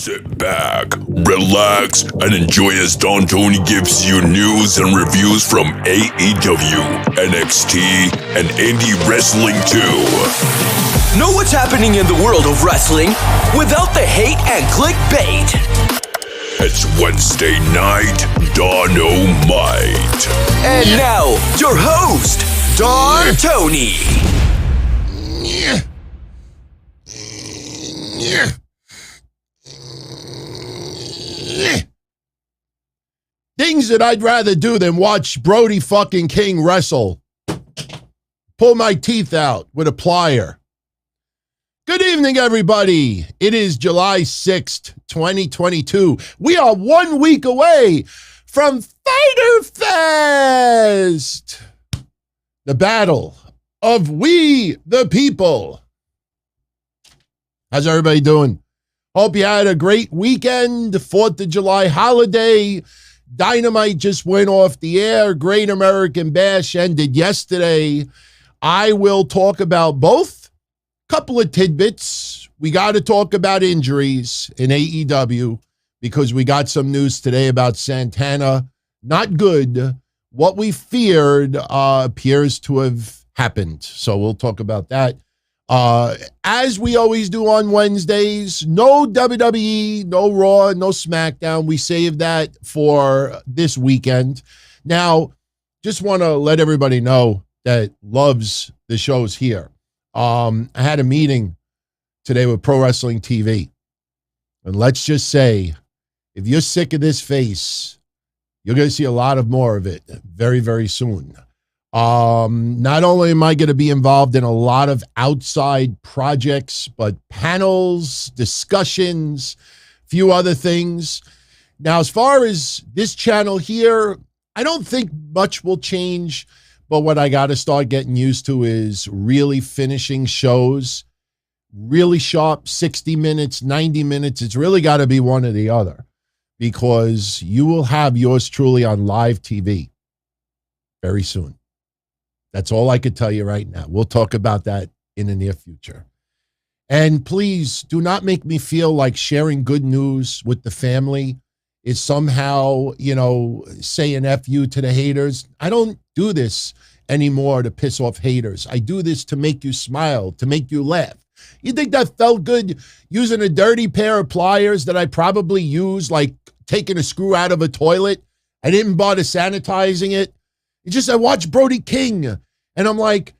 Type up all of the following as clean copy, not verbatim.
Sit back, relax, and enjoy as Don Tony gives you news and reviews from AEW, NXT, and indie wrestling too. Know what's happening in the world of wrestling without the hate and clickbait. It's Wednesday night, Don-O-Mite. And now, your host, Don Tony. Things that I'd rather do than watch Brody fucking King wrestle. Pull my teeth out with a plier. Good evening, everybody. It is July 6th, 2022. We are 1 week away from Fyter Fest, the battle of we the people. How's everybody doing? Hope you had a great weekend, 4th of July holiday. Dynamite just went off the air. Great American Bash ended yesterday. I will talk about both. Couple of tidbits. We got to talk about injuries in AEW because we got some news today about Santana. Not good. What we feared appears to have happened. So we'll talk about that. As we always do on Wednesdays, no WWE, no Raw, no SmackDown. We saved that for this weekend. Now, just want to let everybody know that loves the shows here. I had a meeting today with Pro Wrestling TV. And let's just say, if you're sick of this face, you're going to see a lot of more of it very, very soon. Not only am I going to be involved in a lot of outside projects, but panels, discussions, a few other things. Now, as far as this channel here, I don't think much will change, but what I got to start getting used to is really finishing shows, really sharp, 60 minutes, 90 minutes. It's really got to be one or the other because you will have yours truly on live TV very soon. That's all I could tell you right now. We'll talk about that in the near future. And please do not make me feel like sharing good news with the family is somehow, saying F you to the haters. I don't do this anymore to piss off haters. I do this to make you smile, to make you laugh. You think that felt good using a dirty pair of pliers that I probably used, like taking a screw out of a toilet? I didn't bother sanitizing it. It's just I watched Brody King, and I'm like,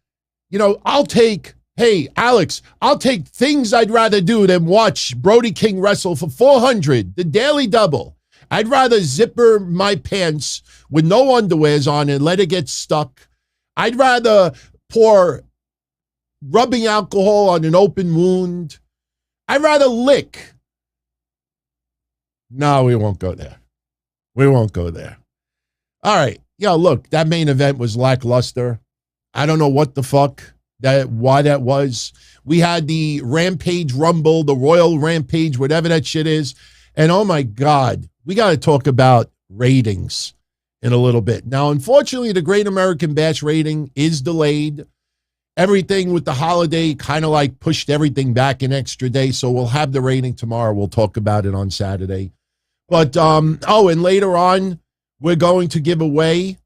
hey, Alex, I'll take things I'd rather do than watch Brody King wrestle for $400, the daily double. I'd rather zipper my pants with no underwears on and let it get stuck. I'd rather pour rubbing alcohol on an open wound. I'd rather lick. No, we won't go there. We won't go there. All right. Look, that main event was lackluster. I don't know what the fuck, why that was. We had the Rampage Rumble, the Royal Rampage, whatever that shit is. And oh my God, we got to talk about ratings in a little bit. Now, unfortunately, the Great American Bash rating is delayed. Everything with the holiday kind of like pushed everything back an extra day. So we'll have the rating tomorrow. We'll talk about it on Saturday. But, and later on, we're going to give away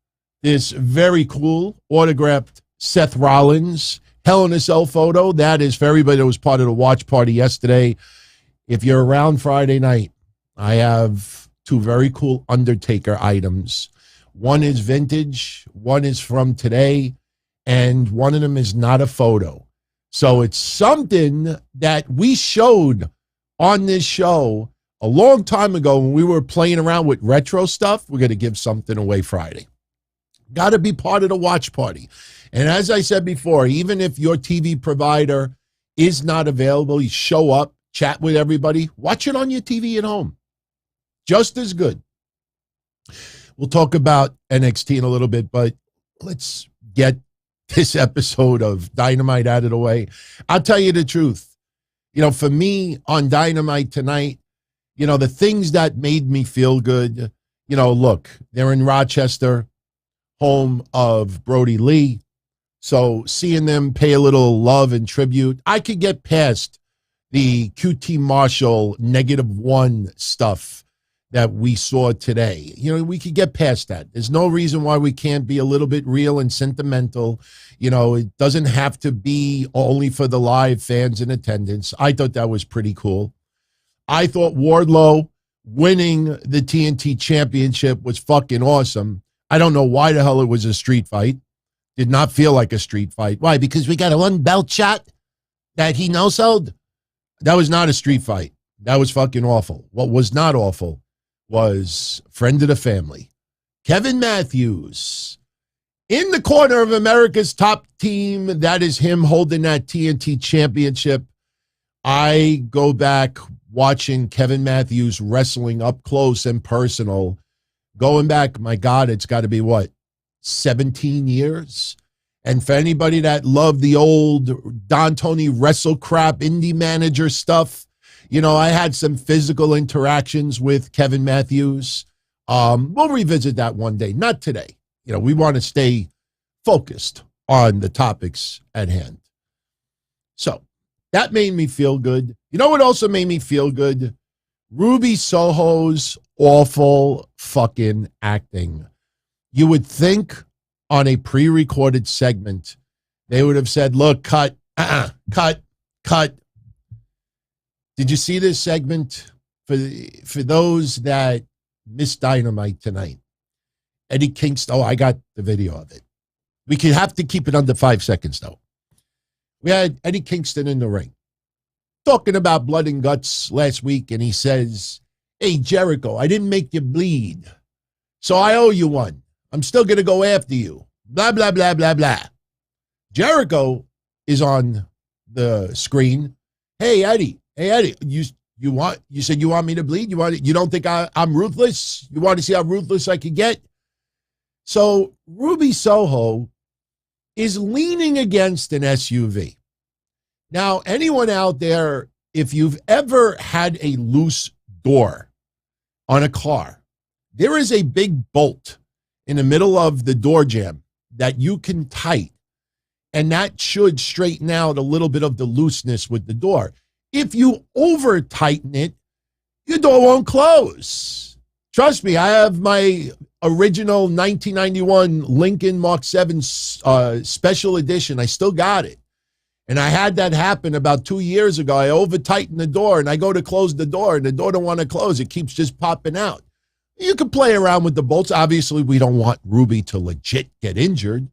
this very cool autographed Seth Rollins Hell in a Cell photo. That is for everybody that was part of the watch party yesterday. If you're around Friday night, I have two very cool Undertaker items. One is vintage, one is from today, and one of them is not a photo. So it's something that we showed on this show a long time ago when we were playing around with retro stuff. We're going to give something away Friday. Got to be part of the watch party. And as I said before, even if your TV provider is not available, you show up, chat with everybody, watch it on your TV at home. Just as good. We'll talk about NXT in a little bit, but let's get this episode of Dynamite out of the way. I'll tell you the truth. For me on Dynamite tonight, the things that made me feel good, look, they're in Rochester, home of Brody Lee. So seeing them pay a little love and tribute, I could get past the QT Marshall -1 stuff that we saw today. You know, we could get past that. There's no reason why we can't be a little bit real and sentimental. You know, it doesn't have to be only for the live fans in attendance. I thought that was pretty cool. I thought Wardlow winning the TNT championship was fucking awesome. I don't know why the hell it was a street fight. Did not feel like a street fight. Why? Because we got a one belt shot that he no-sold? That was not a street fight. That was fucking awful. What was not awful was friend of the family, Kevin Matthews, in the corner of America's top team. That is him holding that TNT championship. I go back watching Kevin Matthews wrestling up close and personal. Going back, my God, it's got to be what, 17 years? And for anybody that loved the old Don Tony wrestle crap indie manager stuff, you know, I had some physical interactions with Kevin Matthews. We'll revisit that one day, not today. You know, we want to stay focused on the topics at hand. So that made me feel good. You know what also made me feel good? Ruby Soho's awful fucking acting. You would think on a pre-recorded segment, they would have said, look, cut. Did you see this segment? For those that missed Dynamite tonight, Eddie Kingston, I got the video of it. We could have to keep it under 5 seconds, though. We had Eddie Kingston in the ring talking about blood and guts last week, and he says, hey, Jericho, I didn't make you bleed, so I owe you one. I'm still going to go after you. Blah, blah, blah, blah, blah. Jericho is on the screen. Hey, Eddie, you said you want me to bleed? You don't think I'm ruthless? You want to see how ruthless I can get? So Ruby Soho is leaning against an SUV. Now, anyone out there, if you've ever had a loose door on a car, there is a big bolt in the middle of the door jamb that you can tighten, and that should straighten out a little bit of the looseness with the door. If you over tighten it, your door won't close. Trust me, I have my original 1991 Lincoln Mark 7 special edition. I still got it. And I had that happen about 2 years ago. I over tightened the door and I go to close the door and the door don't want to close. It keeps just popping out. You can play around with the bolts. Obviously, we don't want Ruby to legit get injured.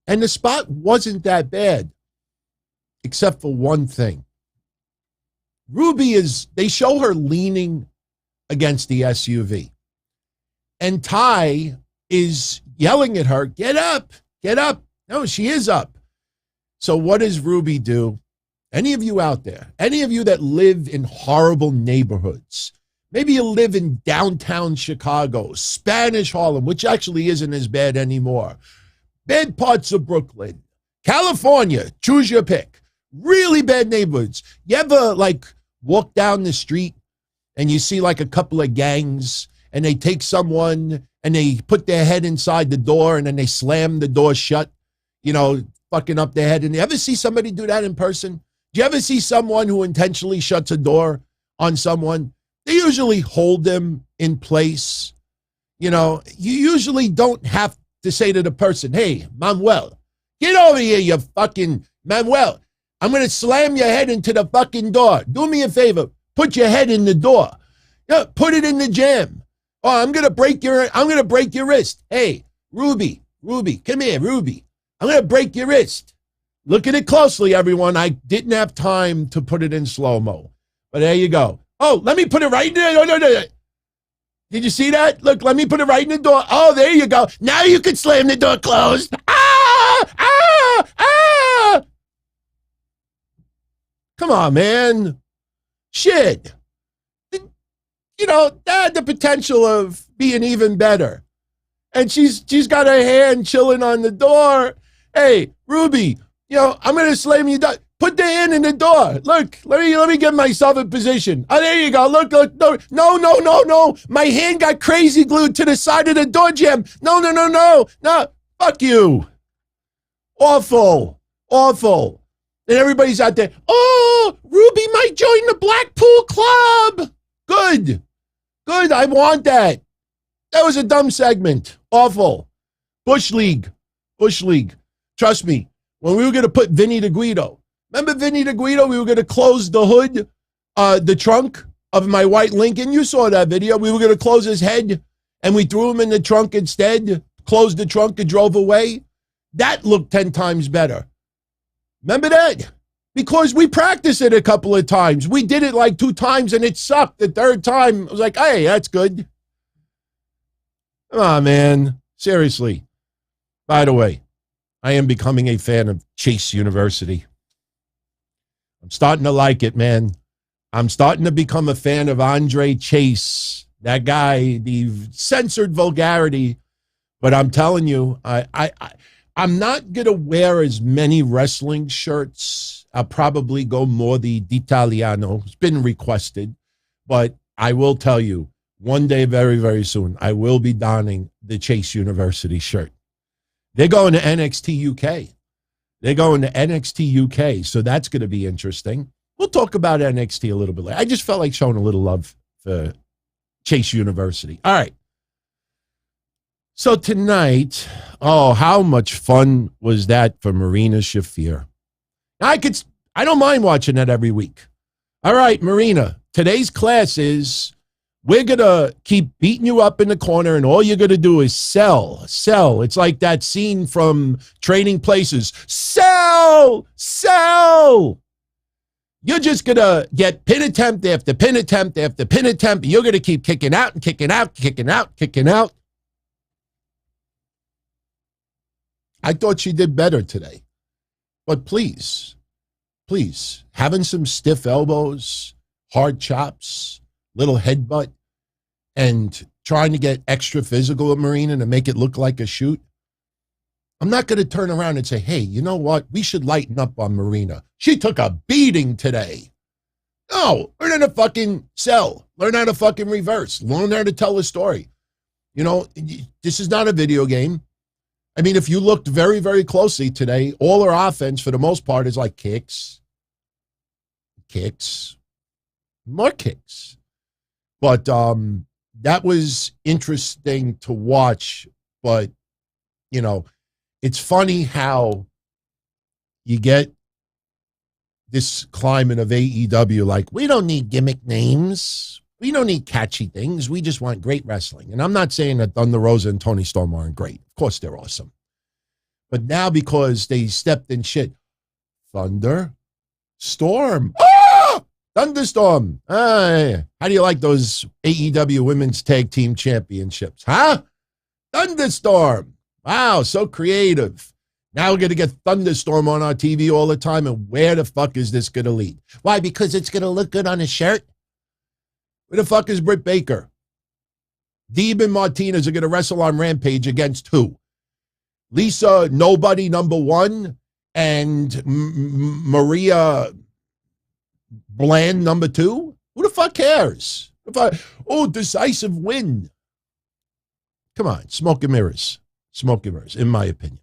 And the spot wasn't that bad, except for one thing. Ruby they show her leaning against the SUV. And Ty is yelling at her, get up, get up. No, she is up. So what does Ruby do? Any of you out there, any of you that live in horrible neighborhoods, maybe you live in downtown Chicago, Spanish Harlem, which actually isn't as bad anymore, bad parts of Brooklyn, California, choose your pick. Really bad neighborhoods. You ever walk down the street and you see a couple of gangs and they take someone and they put their head inside the door and then they slam the door shut, fucking up their head. And you ever see somebody do that in person? Do you ever see someone who intentionally shuts a door on someone? They usually hold them in place. You usually don't have to say to the person, hey, Manuel, get over here, you fucking Manuel. I'm going to slam your head into the fucking door. Do me a favor. Put your head in the door. Yeah, put it in the jam. Oh, I'm going to break your wrist. Hey, Ruby, come here, Ruby. I'm going to break your wrist. Look at it closely, everyone. I didn't have time to put it in slow-mo. But there you go. Oh, let me put it right in there. No. Did you see that? Look, let me put it right in the door. Oh, there you go. Now you can slam the door closed. Come on, man. Shit. That had the potential of being even better. And she's got her hand chilling on the door. Hey, Ruby, I'm going to slam you down. Put the hand in the door. Look, let me get myself in position. Oh, there you go. Look. No. My hand got crazy glued to the side of the door jamb. No. Fuck you. Awful. And everybody's out there, oh, Ruby might join the Blackpool Club. Good. Good. I want that. That was a dumb segment. Awful. Bush League. Trust me, when we were going to put Vinny DeGuido, remember Vinny DeGuido? We were going to close the hood, the trunk of my white Lincoln. You saw that video. We were going to close his head, and we threw him in the trunk instead, closed the trunk and drove away. That looked 10 times better. Remember that? Because we practiced it a couple of times. We did it like 2 times, and it sucked. The third time, I was like, hey, that's good. Come on, man. Seriously. By the way, I am becoming a fan of Chase University. I'm starting to like it, man. I'm starting to become a fan of Andre Chase. That guy, the censored vulgarity. But I'm telling you, I'm not going to wear as many wrestling shirts. I'll probably go more the d'Italiano. It's been requested. But I will tell you, one day, very, very soon, I will be donning the Chase University shirt. They're going to NXT UK. They're going to NXT UK, so that's going to be interesting. We'll talk about NXT a little bit later. I just felt like showing a little love for Chase University. All right. So tonight, oh, how much fun was that for Marina Shafir? I don't mind watching that every week. All right, Marina, today's class is we're going to keep beating you up in the corner, and all you're going to do is sell. It's like that scene from Trading Places. Sell! You're just going to get pin attempt after pin attempt after pin attempt. You're going to keep kicking out and kicking out. I thought she did better today. But please, having some stiff elbows, hard chops, little headbutt, and trying to get extra physical with Marina to make it look like a shoot. I'm not going to turn around and say, hey, you know what? We should lighten up on Marina. She took a beating today. No, learn how to fucking sell. Learn how to fucking reverse. Learn how to tell a story. You know, this is not a video game. I mean, if you looked very, very closely today, all her offense for the most part is like kicks, more kicks. But that was interesting to watch. But, you know, it's funny how you get this climate of AEW, like, we don't need gimmick names. We don't need catchy things. We just want great wrestling. And I'm not saying that Thunder Rosa and Tony Storm aren't great. Of course they're awesome. But now because they stepped in shit, Thunder Storm. Ah! Thunderstorm. How do you like those AEW Women's Tag Team Championships? Huh? Thunderstorm. Wow, so creative. Now we're going to get Thunderstorm on our TV all the time, and where the fuck is this going to lead? Why? Because it's going to look good on a shirt? Where the fuck is Britt Baker? Deeb and Martinez are going to wrestle on Rampage against who? Lisa Nobody #1 and Maria Bland #2? Who the fuck cares? Decisive win. Come on, smoke and mirrors, in my opinion.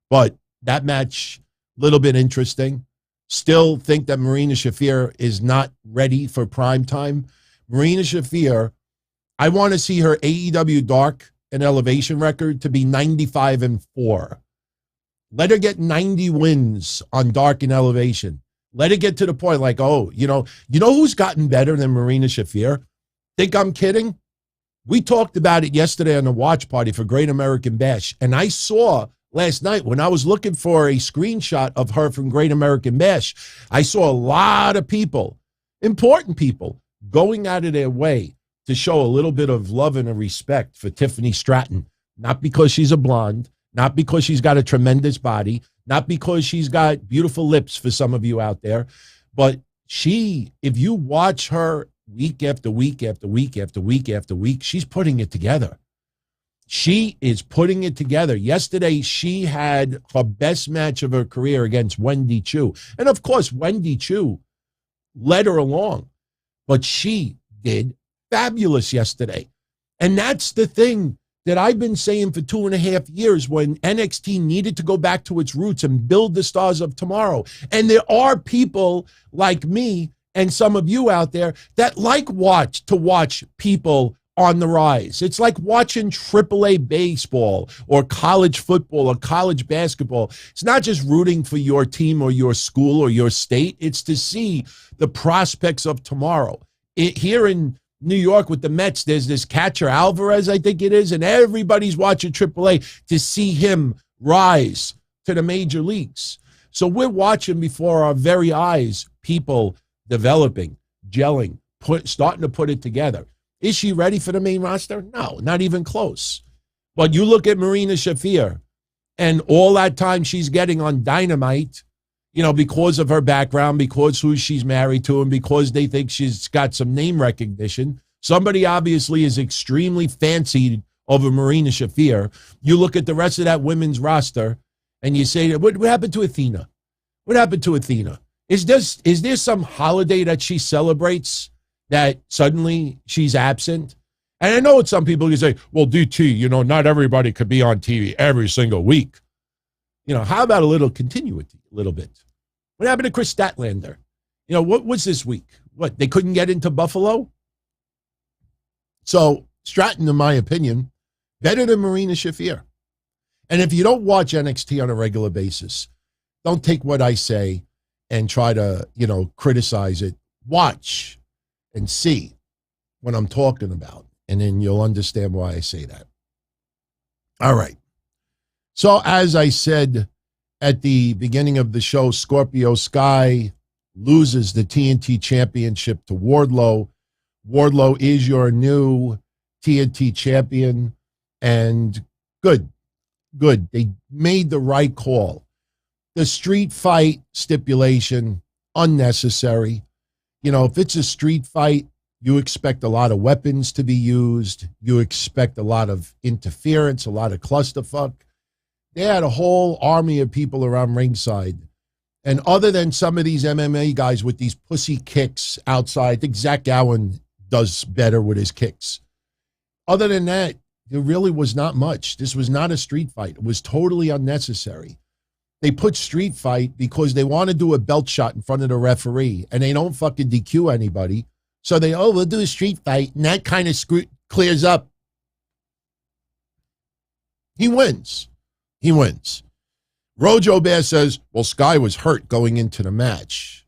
But that match, a little bit interesting. Still think that Marina Shafir is not ready for prime time. Marina Shafir, I want to see her AEW Dark and Elevation record to be 95-4. Let her get 90 wins on Dark and Elevation. Let it get to the point like, oh, you know who's gotten better than Marina Shafir? Think I'm kidding? We talked about it yesterday on the watch party for Great American Bash, and I saw last night when I was looking for a screenshot of her from Great American Bash, I saw a lot of people, important people, going out of their way to show a little bit of love and a respect for Tiffany Stratton, not because she's a blonde, not because she's got a tremendous body, not because she's got beautiful lips for some of you out there, but if you watch her week after week after week after week after week, she's putting it together. She is putting it together. Yesterday, she had her best match of her career against Wendy Chu. And of course, Wendy Chu led her along, but she did fabulous yesterday. And that's the thing that I've been saying for 2.5 years when NXT needed to go back to its roots and build the stars of tomorrow. And there are people like me and some of you out there that like to watch people on the rise. It's like watching AAA baseball or college football or college basketball. It's not just rooting for your team or your school or your state. It's to see the prospects of tomorrow. Here in New York with the Mets, there's this catcher, Alvarez, I think it is, and everybody's watching AAA to see him rise to the major leagues. So we're watching before our very eyes people developing, gelling, starting to put it together. Is she ready for the main roster? No, not even close. But you look at Marina Shafir and all that time she's getting on Dynamite, because of her background, because who she's married to, and because they think she's got some name recognition. Somebody obviously is extremely fancied over Marina Shafir. You look at the rest of that women's roster and you say, what happened to Athena? What happened to Athena? Is there some holiday that she celebrates that suddenly she's absent? And I know what some people can say, well, DT, not everybody could be on TV every single week. How about a little continuity, a little bit? What happened to Chris Statlander? What was this week? What, they couldn't get into Buffalo? So Stratton, in my opinion, better than Marina Shafir. And if you don't watch NXT on a regular basis, don't take what I say and try to, criticize it. Watch and see what I'm talking about, and then you'll understand why I say that. All right. So as I said at the beginning of the show, Scorpio Sky loses the TNT Championship to Wardlow. Wardlow is your new TNT champion, and good. They made the right call. The street fight stipulation, unnecessary. If it's a street fight, you expect a lot of weapons to be used. You expect a lot of interference, a lot of clusterfuck. They had a whole army of people around ringside. And other than some of these MMA guys with these pussy kicks outside, I think Zach Gowen does better with his kicks. Other than that, there really was not much. This was not a street fight. It was totally unnecessary. They put street fight because they want to do a belt shot in front of the referee, and they don't fucking DQ anybody. So we'll do a street fight, and that kind of clears up. He wins. Rojo Bear says, well, Sky was hurt going into the match.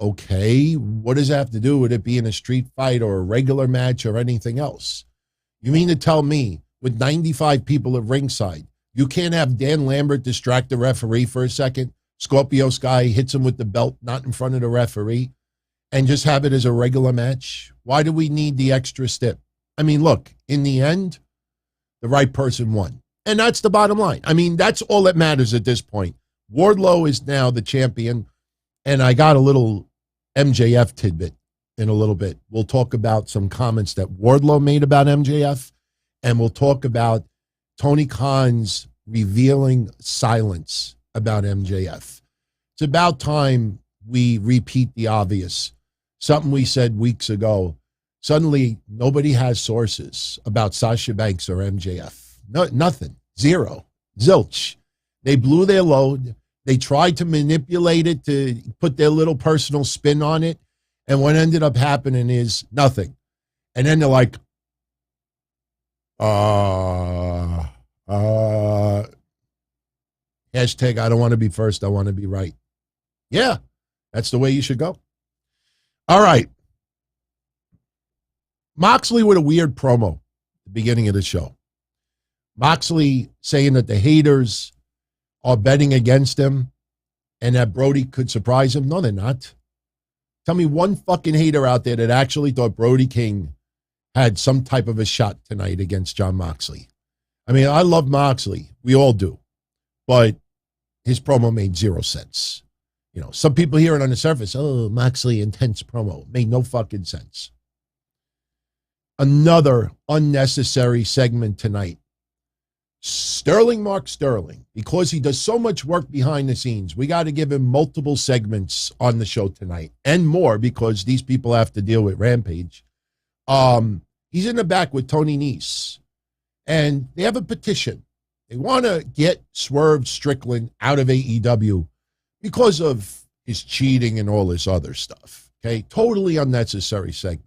Okay, what does that have to do with it being a street fight or a regular match or anything else? You mean to tell me, with 95 people at ringside, you can't have Dan Lambert distract the referee for a second? Scorpio Sky hits him with the belt, not in front of the referee, and just have it as a regular match? Why do we need the extra step? I mean, look, in the end, the right person won. And that's the bottom line. I mean, that's all that matters at this point. Wardlow is now the champion, and I got a little MJF tidbit in a little bit. We'll talk about some comments that Wardlow made about MJF, and we'll talk about Tony Khan's revealing silence about MJF. It's about time we repeat the obvious. Something we said weeks ago. Suddenly, nobody has sources about Sasha Banks or MJF. No, nothing. Zero. Zilch. They blew their load. They tried to manipulate it to put their little personal spin on it. And what ended up happening is nothing. And then they're like, hashtag, I don't want to be first. I want to be right. Yeah, that's the way you should go. All right. Moxley with a weird promo at the beginning of the show. Moxley saying that the haters are betting against him and that Brody could surprise him. No, they're not. Tell me one fucking hater out there that actually thought Brody King had some type of a shot tonight against Jon Moxley. I mean, I love Moxley. We all do. But his promo made zero sense. Some people hear it on the surface. Oh, Moxley, intense promo. Made no fucking sense. Another unnecessary segment tonight. Mark Sterling, because he does so much work behind the scenes, we got to give him multiple segments on the show tonight and more because these people have to deal with Rampage. He's in the back with Tony Nese, and they have a petition. They want to get Swerve Strickland out of AEW because of his cheating and all this other stuff. Okay, totally unnecessary segment.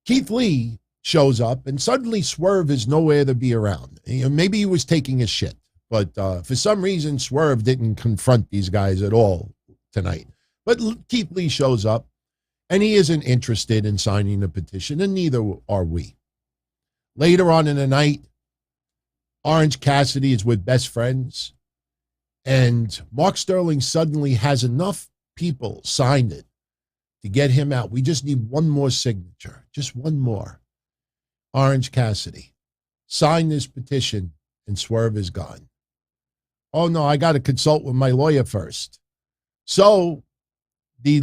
Keith Lee shows up, and suddenly Swerve is nowhere to be around. Maybe he was taking a shit, but for some reason, Swerve didn't confront these guys at all tonight. But Keith Lee shows up, and he isn't interested in signing the petition, and neither are we. Later on in the night, Orange Cassidy is with Best Friends, and Mark Sterling suddenly has enough people signed it to get him out. We just need one more signature, just one more. Orange Cassidy, sign this petition, and Swerve is gone. Oh, no, I got to consult with my lawyer first. So the,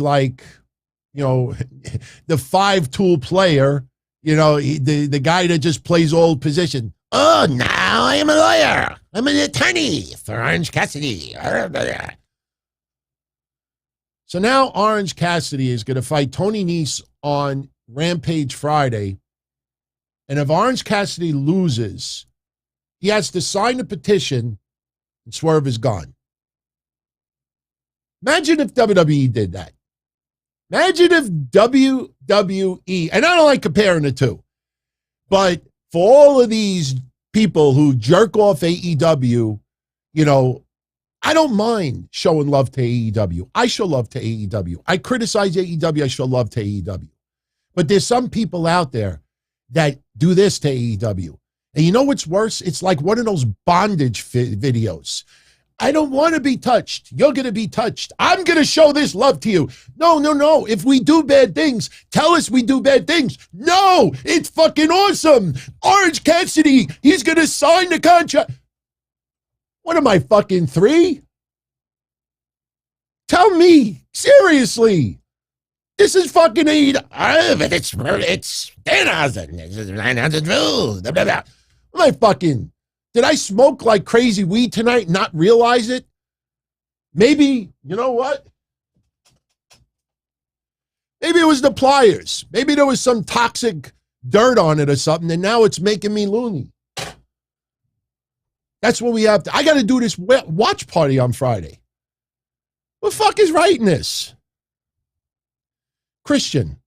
the five-tool player, the guy that just plays old position. Oh, now I am a lawyer. I'm an attorney for Orange Cassidy. So now Orange Cassidy is going to fight Tony Nese on Rampage Friday. And if Orange Cassidy loses, he has to sign a petition and Swerve is gone. Imagine if WWE did that. Imagine if WWE, and I don't like comparing the two, but for all of these people who jerk off AEW, I don't mind showing love to AEW. I show love to AEW. I criticize AEW. I show love to AEW. But there's some people out there that do this to AEW. And you know what's worse? It's like one of those bondage videos. I don't want to be touched. You're going to be touched. I'm going to show this love to you. No. If we do bad things, tell us we do bad things. No, it's fucking awesome. Orange Cassidy, he's going to sign the contract. What am I, fucking 3? Tell me, seriously. This is fucking AEW. Oh, but it's 10,000. It's 900 rules. Blah, blah, blah. Am I fucking... Did I smoke like crazy weed tonight and not realize it? Maybe, you know what? Maybe it was the pliers. Maybe there was some toxic dirt on it or something, and now it's making me loony. That's what we have to... I got to do this watch party on Friday. What the fuck is writing this? Christian,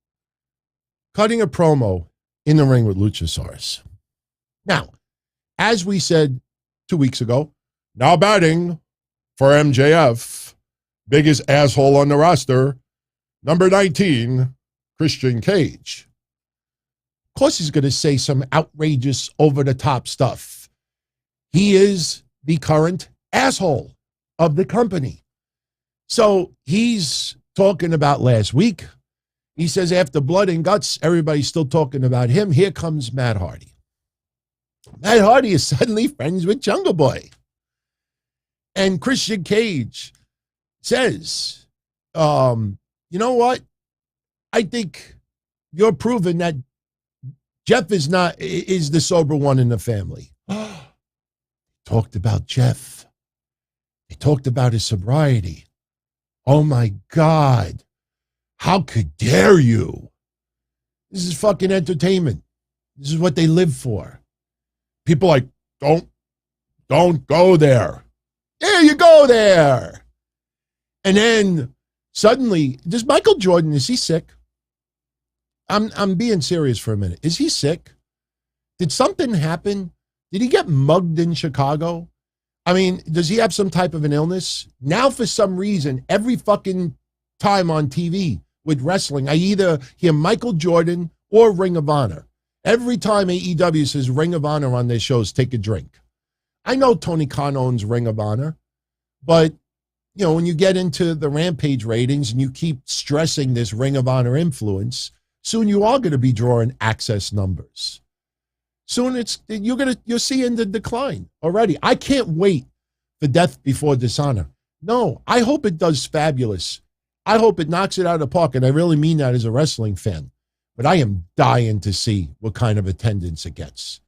cutting a promo in the ring with Luchasaurus. Now, as we said 2 weeks ago, now batting for MJF, biggest asshole on the roster, number 19, Christian Cage. Of course he's going to say some outrageous, over-the-top stuff. He is the current asshole of the company. So he's talking about last week. He says after Blood and Guts, everybody's still talking about him. Here comes Matt Hardy. Matt Hardy is suddenly friends with Jungle Boy. And Christian Cage says, you know what? I think you're proving that Jeff is the sober one in the family. Talked about Jeff. They talked about his sobriety. Oh my God. How could dare you? This is fucking entertainment. This is what they live for. People like, don't go there. Yeah, you go there. And then suddenly, does Michael Jordan, is he sick? I'm being serious for a minute. Is he sick? Did something happen? Did he get mugged in Chicago? I mean, does he have some type of an illness? Now, for some reason, every fucking time on TV with wrestling, I either hear Michael Jordan or Ring of Honor. Every time AEW says Ring of Honor on their shows, take a drink. I know Tony Khan owns Ring of Honor, but, when you get into the Rampage ratings and you keep stressing this Ring of Honor influence, soon you are going to be drawing access numbers. Soon you're seeing the decline already. I can't wait for Death Before Dishonor. No, I hope it does fabulous. I hope it knocks it out of the park, and I really mean that as a wrestling fan. But I am dying to see what kind of attendance it gets.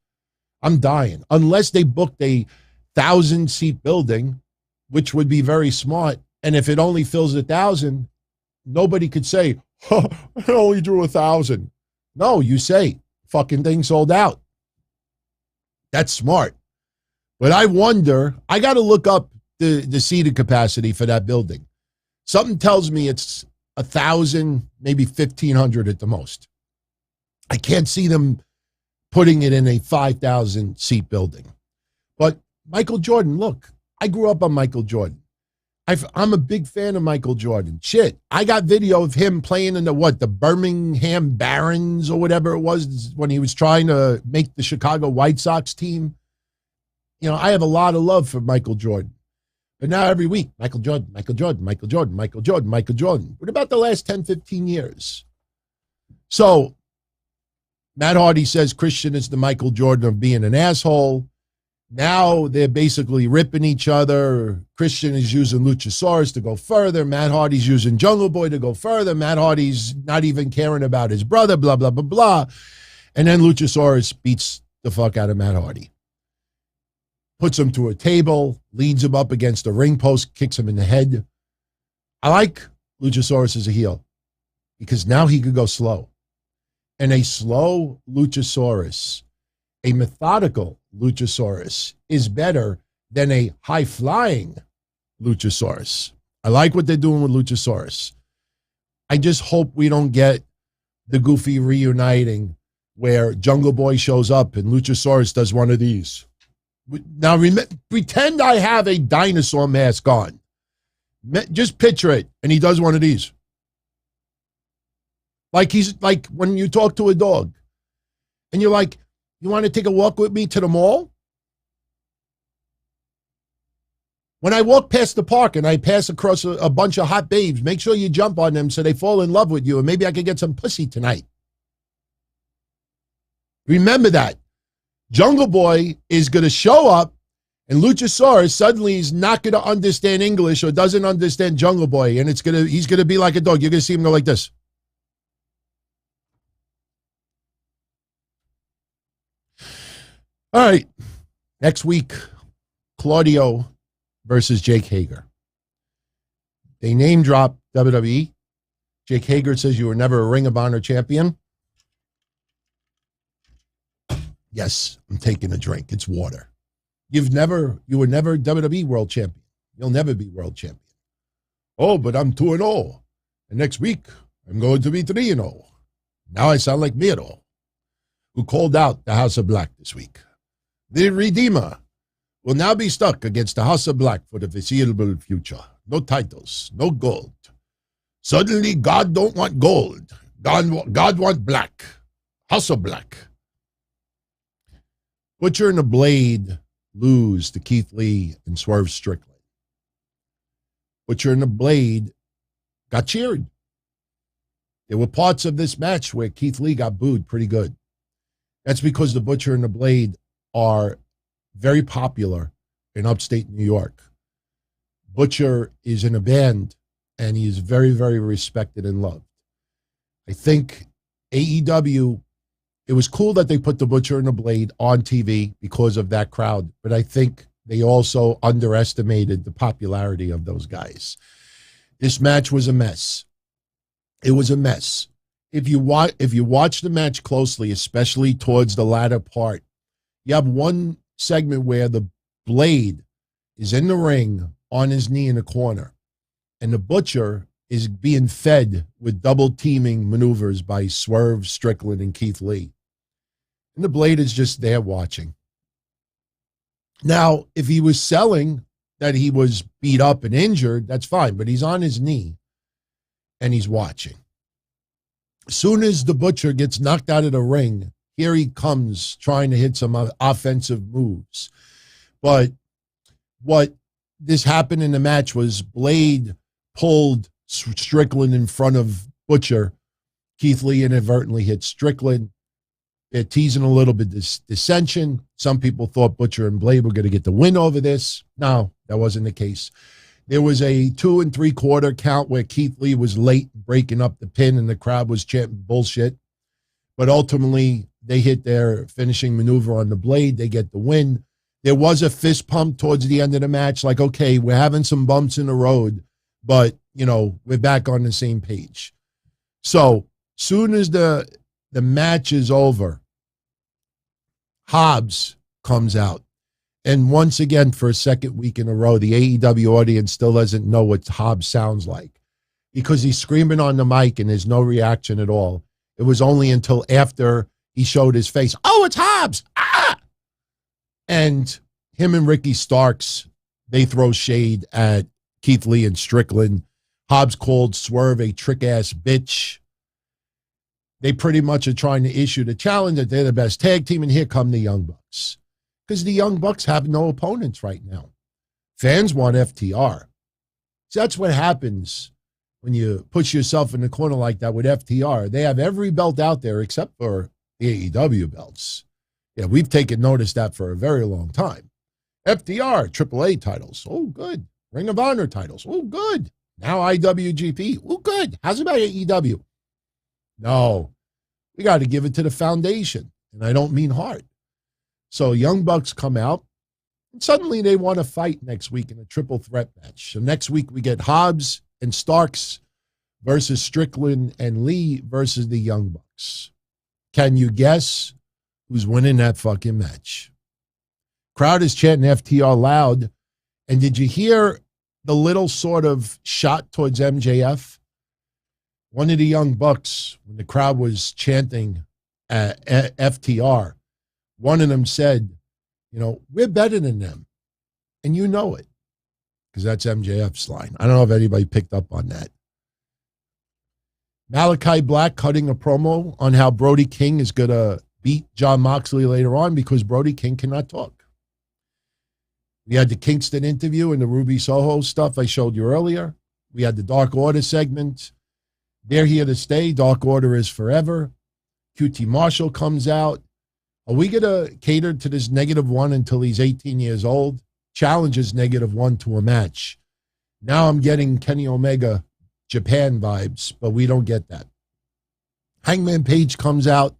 I'm dying. Unless they booked a 1,000-seat building, which would be very smart. And if it only fills 1,000, nobody could say, it only drew 1,000. No, you say fucking thing sold out. That's smart. But I wonder, I got to look up the seating capacity for that building. Something tells me it's 1,000, maybe 1,500 at the most. I can't see them putting it in a 5,000 seat building. But Michael Jordan, look, I grew up on Michael Jordan. I'm a big fan of Michael Jordan. Shit, I got video of him playing in the Birmingham Barons or whatever it was when he was trying to make the Chicago White Sox team. You know, I have a lot of love for Michael Jordan. But now every week, Michael Jordan, Michael Jordan, Michael Jordan, Michael Jordan, Michael Jordan. What about the last 10, 15 years? So Matt Hardy says Christian is the Michael Jordan of being an asshole. Now they're basically ripping each other. Christian is using Luchasaurus to go further. Matt Hardy's using Jungle Boy to go further. Matt Hardy's not even caring about his brother, blah, blah, blah, blah. And then Luchasaurus beats the fuck out of Matt Hardy. Puts him to a table, leads him up against a ring post, kicks him in the head. I like Luchasaurus as a heel because now he could go slow. And a slow Luchasaurus, a methodical Luchasaurus, is better than a high-flying Luchasaurus. I like what they're doing with Luchasaurus. I just hope we don't get the goofy reuniting where Jungle Boy shows up and Luchasaurus does one of these. Now, pretend I have a dinosaur mask on. Just picture it, and he does one of these. Like he's like when you talk to a dog, and you're like, you want to take a walk with me to the mall? When I walk past the park and I pass across a bunch of hot babes, make sure you jump on them so they fall in love with you, and maybe I can get some pussy tonight. Remember that. Jungle Boy is going to show up, and Luchasaurus suddenly is not going to understand English or doesn't understand Jungle Boy, and he's going to be like a dog. You're going to see him go like this. All right, next week, Claudio versus Jake Hager. They name drop WWE. Jake Hager says you were never a Ring of Honor champion. Yes, I'm taking a drink. It's water. You were never WWE world champion. You'll never be world champion. Oh, but I'm 2-0. And next week, I'm going to be 3-0. Now I sound like Miro, who called out the House of Black this week. The Redeemer will now be stuck against the House of Black for the foreseeable future. No titles, no gold. Suddenly, God don't want gold. God want black. House of Black. Butcher and the Blade lose to Keith Lee and Swerve Strickland. Butcher and the Blade got cheered. There were parts of this match where Keith Lee got booed pretty good. That's because the Butcher and the Blade are very popular in upstate New York. Butcher is in a band, and he is very, very respected and loved. I think AEW, it was cool that they put the Butcher and the Blade on TV because of that crowd, but I think they also underestimated the popularity of those guys. This match was a mess. It was a mess. If you watch the match closely, especially towards the latter part, you have one segment where the Blade is in the ring on his knee in the corner, and the Butcher is being fed with double teaming maneuvers by Swerve Strickland and Keith Lee. And the Blade is just there watching. Now, if he was selling that he was beat up and injured, that's fine, but he's on his knee and he's watching. As soon as the Butcher gets knocked out of the ring, here he comes trying to hit some offensive moves. But what this happened in the match was Blade pulled Strickland in front of Butcher. Keith Lee inadvertently hit Strickland. They're teasing a little bit this dissension. Some people thought Butcher and Blade were going to get the win over this. No, that wasn't the case. There was a 2 3/4 count where Keith Lee was late breaking up the pin and the crowd was chanting bullshit. But ultimately, they hit their finishing maneuver on the Blade. They get the win. There was a fist pump towards the end of the match. Like, okay, we're having some bumps in the road, but, we're back on the same page. So soon as the match is over, Hobbs comes out. And once again, for a second week in a row, the AEW audience still doesn't know what Hobbs sounds like because he's screaming on the mic and there's no reaction at all. It was only until after he showed his face. Oh, it's Hobbs. Ah! And him and Ricky Starks, they throw shade at Keith Lee and Strickland. Hobbs called Swerve a trick-ass bitch. They pretty much are trying to issue the challenge that they're the best tag team, and here come the Young Bucks. Because the Young Bucks have no opponents right now. Fans want FTR. So that's what happens when you push yourself in the corner like that with FTR. They have every belt out there except for the AEW belts. Yeah, we've taken notice that for a very long time. FTR, AAA titles. Oh, good. Ring of Honor titles. Oh, good. Now IWGP. Oh, good. How's about AEW? No, we got to give it to the foundation. And I don't mean heart. So Young Bucks come out, and suddenly they want to fight next week in a triple threat match. So next week we get Hobbs and Starks versus Strickland and Lee versus the Young Bucks. Can you guess who's winning that fucking match? Crowd is chanting FTR loud. And did you hear the little sort of shot towards MJF? One of the Young Bucks, when the crowd was chanting FTR, one of them said, you know, we're better than them. And you know it, because that's MJF's line. I don't know if anybody picked up on that. Malachi Black cutting a promo on how Brody King is going to beat John Moxley later on because Brody King cannot talk. We had the Kingston interview and the Ruby Soho stuff I showed you earlier. We had the Dark Order segment. They're here to stay. Dark Order is forever. QT Marshall comes out. Are we going to cater to this -1 until he's 18 years old? Challenges -1 to a match. Now I'm getting Kenny Omega Japan vibes, but we don't get that. Hangman Page comes out.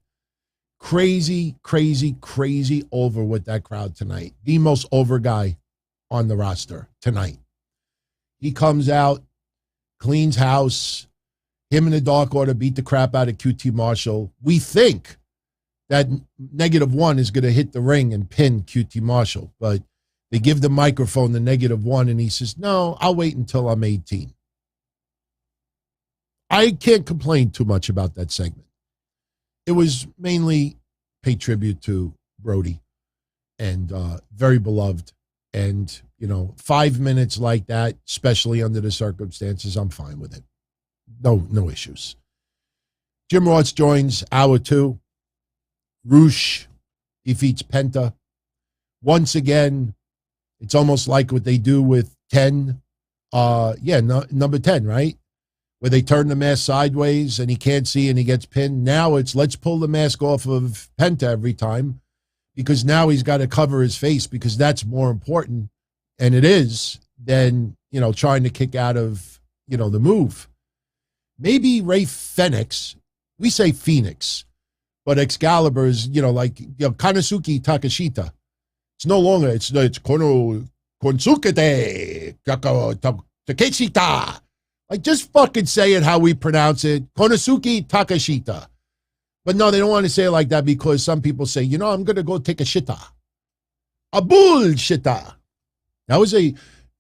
Crazy, crazy, crazy over with that crowd tonight. The most over guy on the roster tonight. He comes out, cleans house. Him and the Dark Order beat the crap out of QT Marshall. We think that -1 is going to hit the ring and pin QT Marshall, but they give the microphone the -1, and he says, no, I'll wait until I'm 18. I can't complain too much about that segment. It was mainly pay tribute to Brody and very beloved. And, 5 minutes like that, especially under the circumstances, I'm fine with it. No issues. Jim Ross joins hour 2. Roosh defeats Penta. Once again, it's almost like what they do with 10. Number 10, right? Where they turn the mask sideways and he can't see and he gets pinned. Now it's let's pull the mask off of Penta every time because now he's got to cover his face because that's more important, and it is, than, trying to kick out of, the move. Maybe Ray Fenix, we say Phoenix, but Excalibur's, Konosuke Takeshita. It's no longer, it's Konosuke Takeshita. Like, just fucking say it how we pronounce it. Konosuke Takeshita. But no, they don't want to say it like that because some people say, I'm going to go take a shita. A bullshita.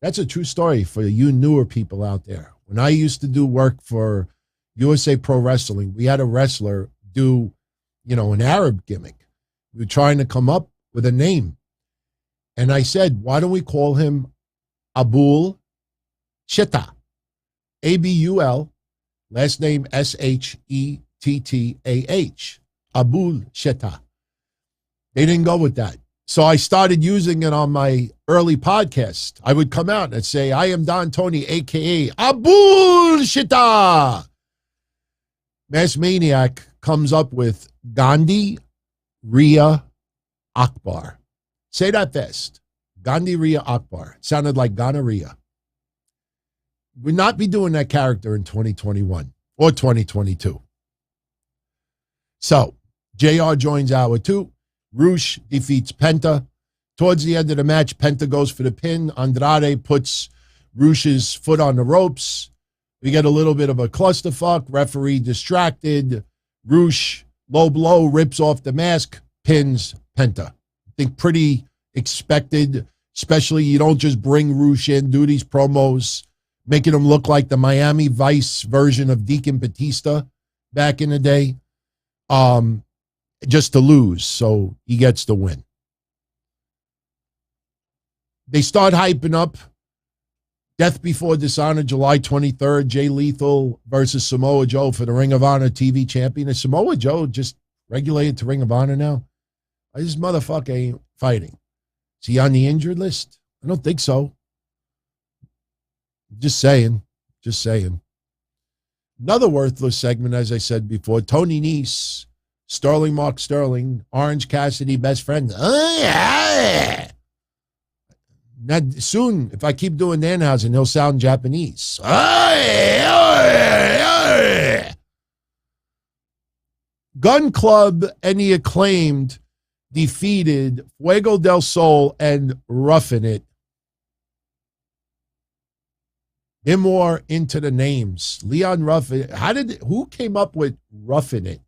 That's a true story for you newer people out there. When I used to do work for USA Pro Wrestling, we had a wrestler do, an Arab gimmick. We were trying to come up with a name. And I said, why don't we call him Abul Shita? Abul, last name Shettah. Abul Shita. They didn't go with that. So I started using it on my early podcast. I would come out and say, I am Don Tony, a.k.a. Abul Shita. Mass Maniac comes up with Gandhi Rhea Akbar. Say that fast. Gandhi Rhea Akbar. It sounded like gonorrhea. Would not be doing that character in 2021 or 2022. So, JR joins hour 2. Roosh defeats Penta. Towards the end of the match, Penta goes for the pin. Andrade puts Roosh's foot on the ropes. We get a little bit of a clusterfuck. Referee distracted. Roosh, low blow, rips off the mask, pins Penta. think pretty expected, especially you don't just bring Roosh in, do these promos, making him look like the Miami Vice version of Deacon Batista back in the day, just to lose. So he gets the win. They start hyping up Death Before Dishonor, July 23rd, Jay Lethal versus Samoa Joe for the Ring of Honor TV champion. Is Samoa Joe just regulated to Ring of Honor now? This motherfucker ain't fighting. Is he on the injured list? I don't think so. Just saying. Just saying. Another worthless segment, as I said before, Tony Nese, Sterling Mark Sterling, Orange Cassidy, best friend. Oh, yeah. Now, soon, if I keep doing Danhausen, he'll sound Japanese. Oh, yeah. Oh, yeah. Oh, yeah. Gun Club and the Acclaimed defeated Fuego del Sol and Roughing It. They're more into the names. Leon Ruffin. Who came up with Roughing It?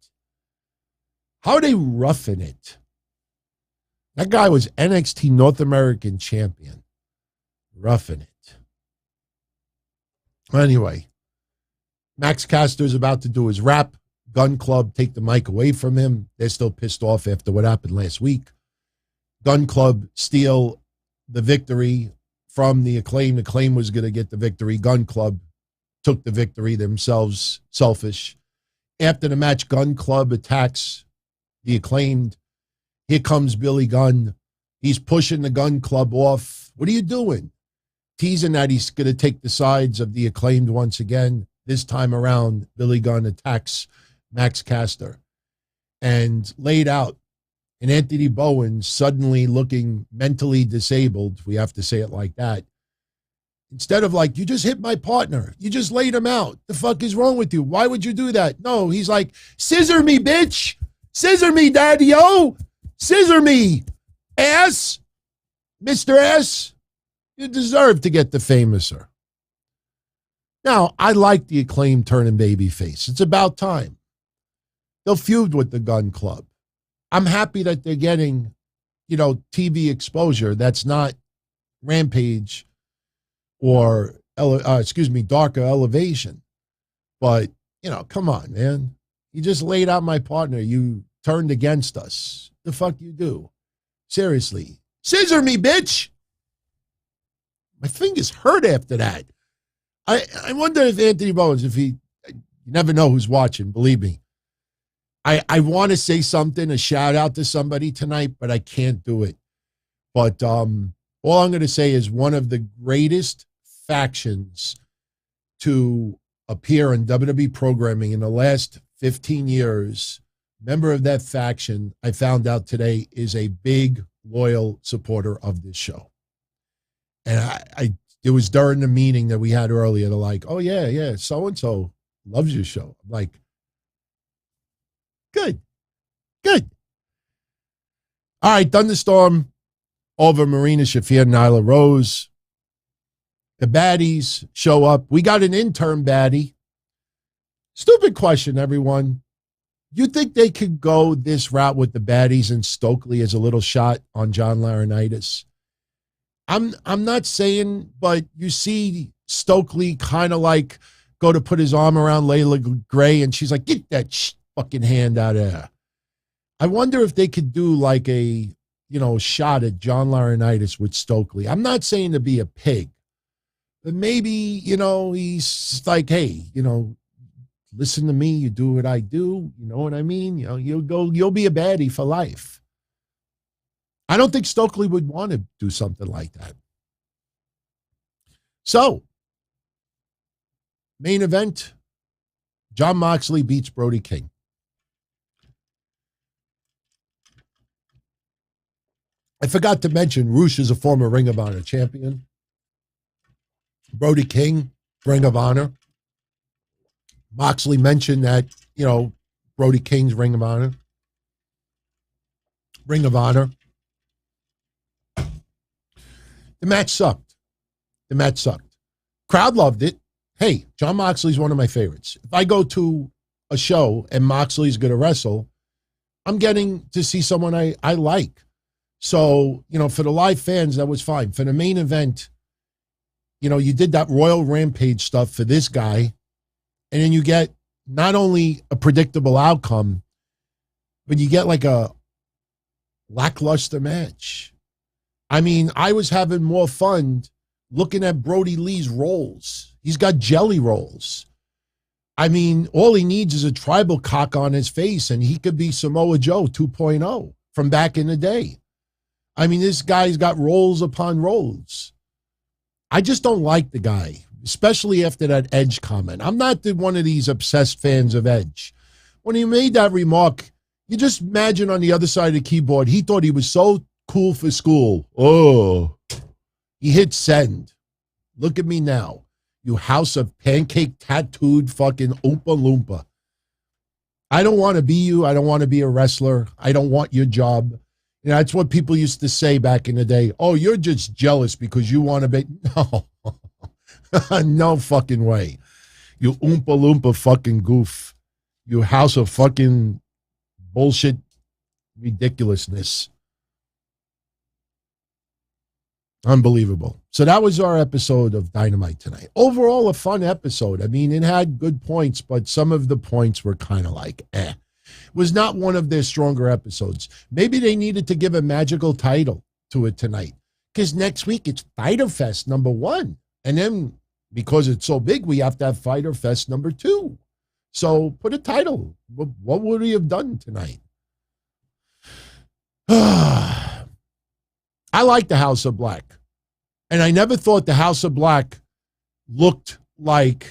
How are they roughing it? That guy was NXT North American champion. Roughing it. Anyway, Max Caster's about to do his rap. Gun Club take the mic away from him. They're still pissed off after what happened last week. Gun Club steal the victory from the Acclaim. The Acclaim was going to get the victory. Gun Club took the victory themselves, selfish. After the match, Gun Club attacks the Acclaimed. Here comes Billy Gunn. He's pushing the Gun Club off. What are you doing? Teasing that he's going to take the sides of the Acclaimed once again. This time around, Billy Gunn attacks Max Caster and laid out. And Anthony Bowen, suddenly looking mentally disabled, we have to say it like that, instead of like, you just hit my partner. You just laid him out. The fuck is wrong with you? Why would you do that? No, he's like, scissor me, bitch. Scissor me, daddy-o. Scissor me, ass. Mr. Ass, you deserve to get the famouser. Now, I like the Acclaim turning babyface. It's about time. They'll feud with the Gun Club. I'm happy that they're getting, TV exposure that's not Rampage or, Darker Elevation. But, come on, man. You just laid out my partner. You turned against us. The fuck you do? Seriously. Scissor me, bitch. My fingers hurt after that. I wonder if Anthony Bowens, you never know who's watching, believe me. I want to say something, a shout out to somebody tonight, but I can't do it. But all I'm going to say is one of the greatest factions to appear in WWE programming in the last 15 years, member of that faction, I found out today, is a big, loyal supporter of this show. And it was during the meeting that we had earlier. They're like, oh, yeah, so-and-so loves your show. I'm like, good. All right, Thunderstorm over Marina Shafir and Nyla Rose. The baddies show up. We got an interim baddie. Stupid question, everyone. You think they could go this route with the baddies and Stokely as a little shot on John Laurinaitis? I'm not saying, but you see Stokely kind of like go to put his arm around Layla Gray, and she's like, get that fucking hand out of there. I wonder if they could do like a, shot at John Laurinaitis with Stokely. I'm not saying to be a pig, but maybe, he's like, hey, listen to me, you do what I do, you know what I mean? You'll be a baddie for life. I don't think Stokely would want to do something like that. So, main event, Jon Moxley beats Brody King. I forgot to mention, Roosh is a former Ring of Honor champion. Brody King, Ring of Honor. Moxley mentioned that, Brody King's Ring of Honor. Ring of Honor. The match sucked. Crowd loved it. Hey, Jon Moxley's one of my favorites. If I go to a show and Moxley's going to wrestle, I'm getting to see someone I like. So, for the live fans, that was fine. For the main event, you did that Royal Rampage stuff for this guy, and then you get not only a predictable outcome, but you get like a lackluster match. I mean, I was having more fun looking at Brody Lee's rolls. He's got jelly rolls. I mean, all he needs is a tribal cock on his face, and he could be Samoa Joe 2.0 from back in the day. I mean, this guy's got rolls upon rolls. I just don't like the guy, especially after that Edge comment. I'm not one of these obsessed fans of Edge. When he made that remark, you just imagine on the other side of the keyboard, he thought he was so cool for school. Oh, he hit send. Look at me now. You house of pancake tattooed fucking Oompa Loompa. I don't want to be you. I don't want to be a wrestler. I don't want your job. That's what people used to say back in the day. Oh, you're just jealous because you want to be. No. No fucking way. You Oompa Loompa fucking goof. You house of fucking bullshit ridiculousness. Unbelievable. So that was our episode of Dynamite tonight. Overall, a fun episode. I mean, it had good points, but some of the points were kind of like, It was not one of their stronger episodes. Maybe they needed to give a magical title to it tonight, because next week it's Fighter Fest #1. And then because it's so big, we have to have Fighter Fest #2. So put a title. What would we have done tonight? I like the House of Black. And I never thought the House of Black looked like,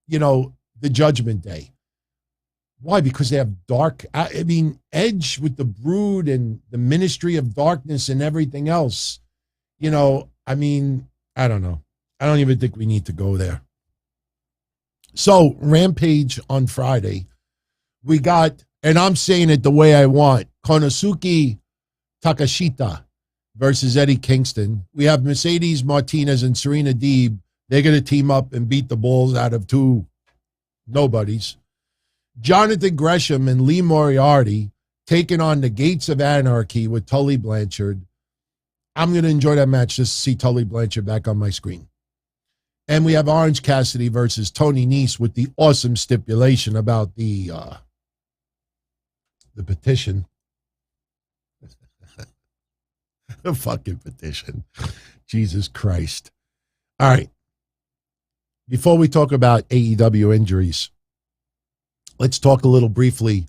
the Judgment Day. Why? Because they have dark, I mean, Edge with the Brood and the Ministry of Darkness and everything else. I mean, I don't know. I don't even think we need to go there. So, Rampage on Friday, we got, and I'm saying it the way I want, Konosuke Takashita versus Eddie Kingston. We have Mercedes Martinez and Serena Deeb. They're going to team up and beat the balls out of two nobodies. Jonathan Gresham and Lee Moriarty taking on the Gates of Anarchy with Tully Blanchard. I'm going to enjoy that match just to see Tully Blanchard back on my screen. And we have Orange Cassidy versus Tony Nese with the awesome stipulation about the petition. The fucking petition. Jesus Christ. All right. Before we talk about AEW injuries, let's talk a little briefly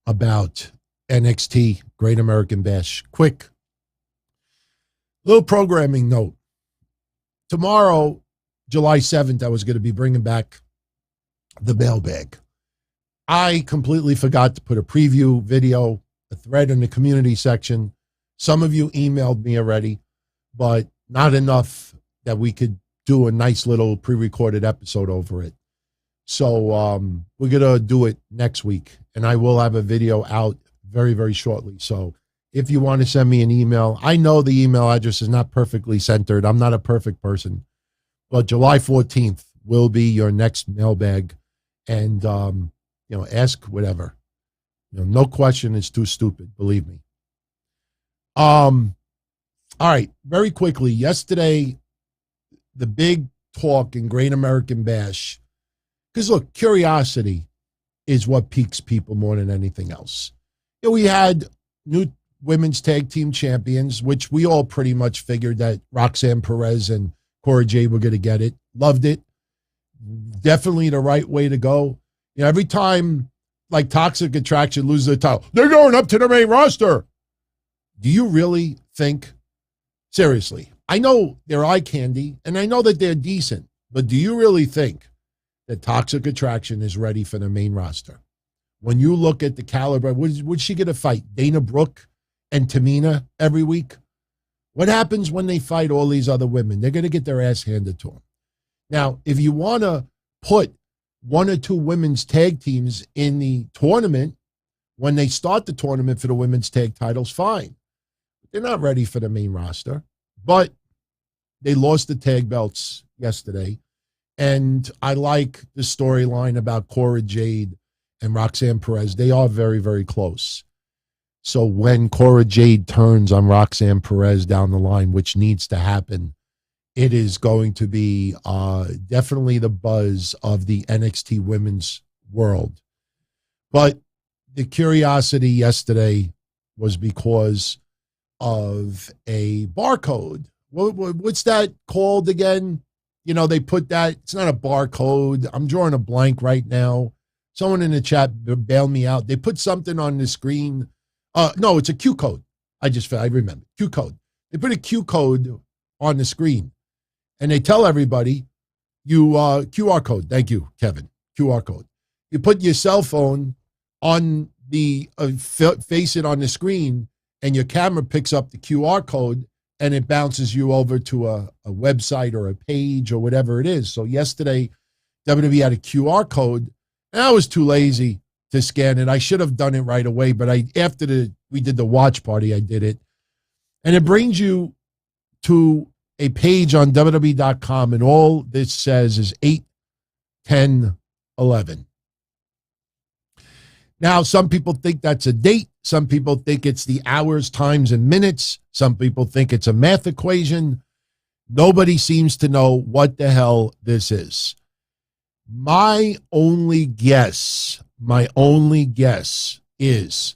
about NXT, Great American Bash. Quick little programming note. Tomorrow, July 7th, I was going to be bringing back the mailbag. I completely forgot to put a preview video, a thread in the community section. Some of you emailed me already, but not enough that we could do a nice little pre-recorded episode over it. So we're going to do it next week, and I will have a video out very, very shortly. So if you want to send me an email, I know the email address is not perfectly centered. I'm not a perfect person, but July 14th will be your next mailbag, and, ask whatever. No question is too stupid, believe me. All right, very quickly. Yesterday, the big talk in Great American Bash, because look, curiosity is what piques people more than anything else. We had new women's tag team champions, which we all pretty much figured that Roxanne, Perez, and Cora Jade were going to get it. Loved it. Definitely the right way to go. Every time like Toxic Attraction loses the title, they're going up to the main roster. Do you really think, seriously, I know they're eye candy, and I know that they're decent, but do you really think that Toxic Attraction is ready for the main roster? When you look at the caliber, would she get a fight? Dana Brooke and Tamina every week? What happens when they fight all these other women? They're going to get their ass handed to them. Now, if you want to put one or two women's tag teams in the tournament, when they start the tournament for the women's tag titles, fine. They're not ready for the main roster, but they lost the tag belts yesterday. And I like the storyline about Cora Jade and Roxanne Perez. They are very, very close. So when Cora Jade turns on Roxanne Perez down the line, which needs to happen, it is going to be definitely the buzz of the NXT women's world. But the curiosity yesterday was because of a barcode. What's that called again? You know, they put that, it's not a barcode. I'm drawing a blank right now. Someone in the chat bailed me out. They put something on the screen. No, it's a Q code. I remember. Q code. They put a Q code on the screen. And they tell everybody, QR code. Thank you, Kevin. QR code. You put your cell phone on the, face it on the screen, and your camera picks up the QR code, and it bounces you over to a website or a page or whatever it is. So yesterday, WWE had a QR code, and I was too lazy to scan it. I should have done it right away, but after we did the watch party, I did it. And it brings you to a page on WWE.com, and all this says is 8, 10, 11. Now, some people think that's a date. Some people think it's the hours, times, and minutes. Some people think it's a math equation. Nobody seems to know what the hell this is. My only guess is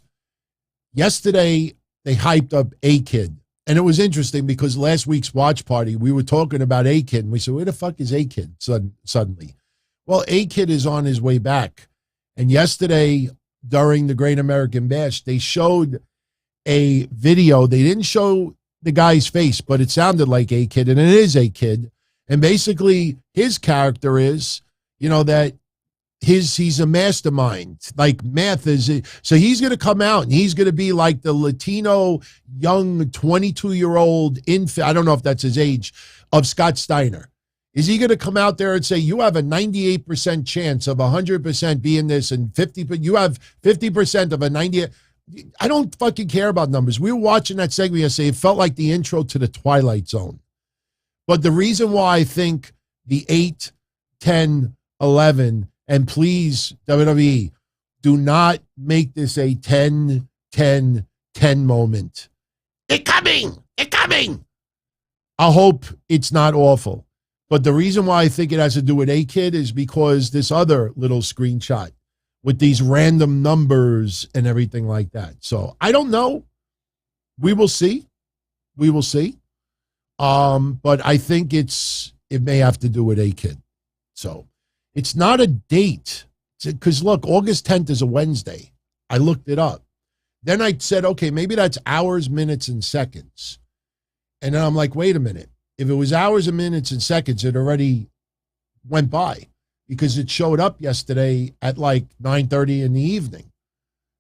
yesterday they hyped up A-Kid. And it was interesting because last week's watch party, we were talking about A-Kid. And we said, where the fuck is A-Kid suddenly? Well, A-Kid is on his way back. And yesterday, during the Great American Bash, they showed a video. They didn't show the guy's face, but it sounded like A-Kid, and it is A-Kid. And basically, his character is, that he's a mastermind. Like math is, so he's going to come out and he's going to be like the Latino young 22-year-old infant. I don't know if that's his age, of Scott Steiner. Is he going to come out there and say, you have a 98% chance of 100% being this and 50, but you have 50% of a 90. I don't fucking care about numbers. We were watching that segment yesterday. It felt like the intro to the Twilight Zone. But the reason why I think the 8, 10, 11, and please, WWE, do not make this a 10, 10, 10 moment. It's coming. I hope it's not awful. But the reason why I think it has to do with A-Kid is because this other little screenshot with these random numbers and everything like that. So I don't know. We will see. But I think it may have to do with A-Kid. So it's not a date. Because look, August 10th is a Wednesday. I looked it up. Then I said, okay, maybe that's hours, minutes, and seconds. And then I'm like, wait a minute. If it was hours and minutes and seconds, it already went by because it showed up yesterday at like 9:30 in the evening.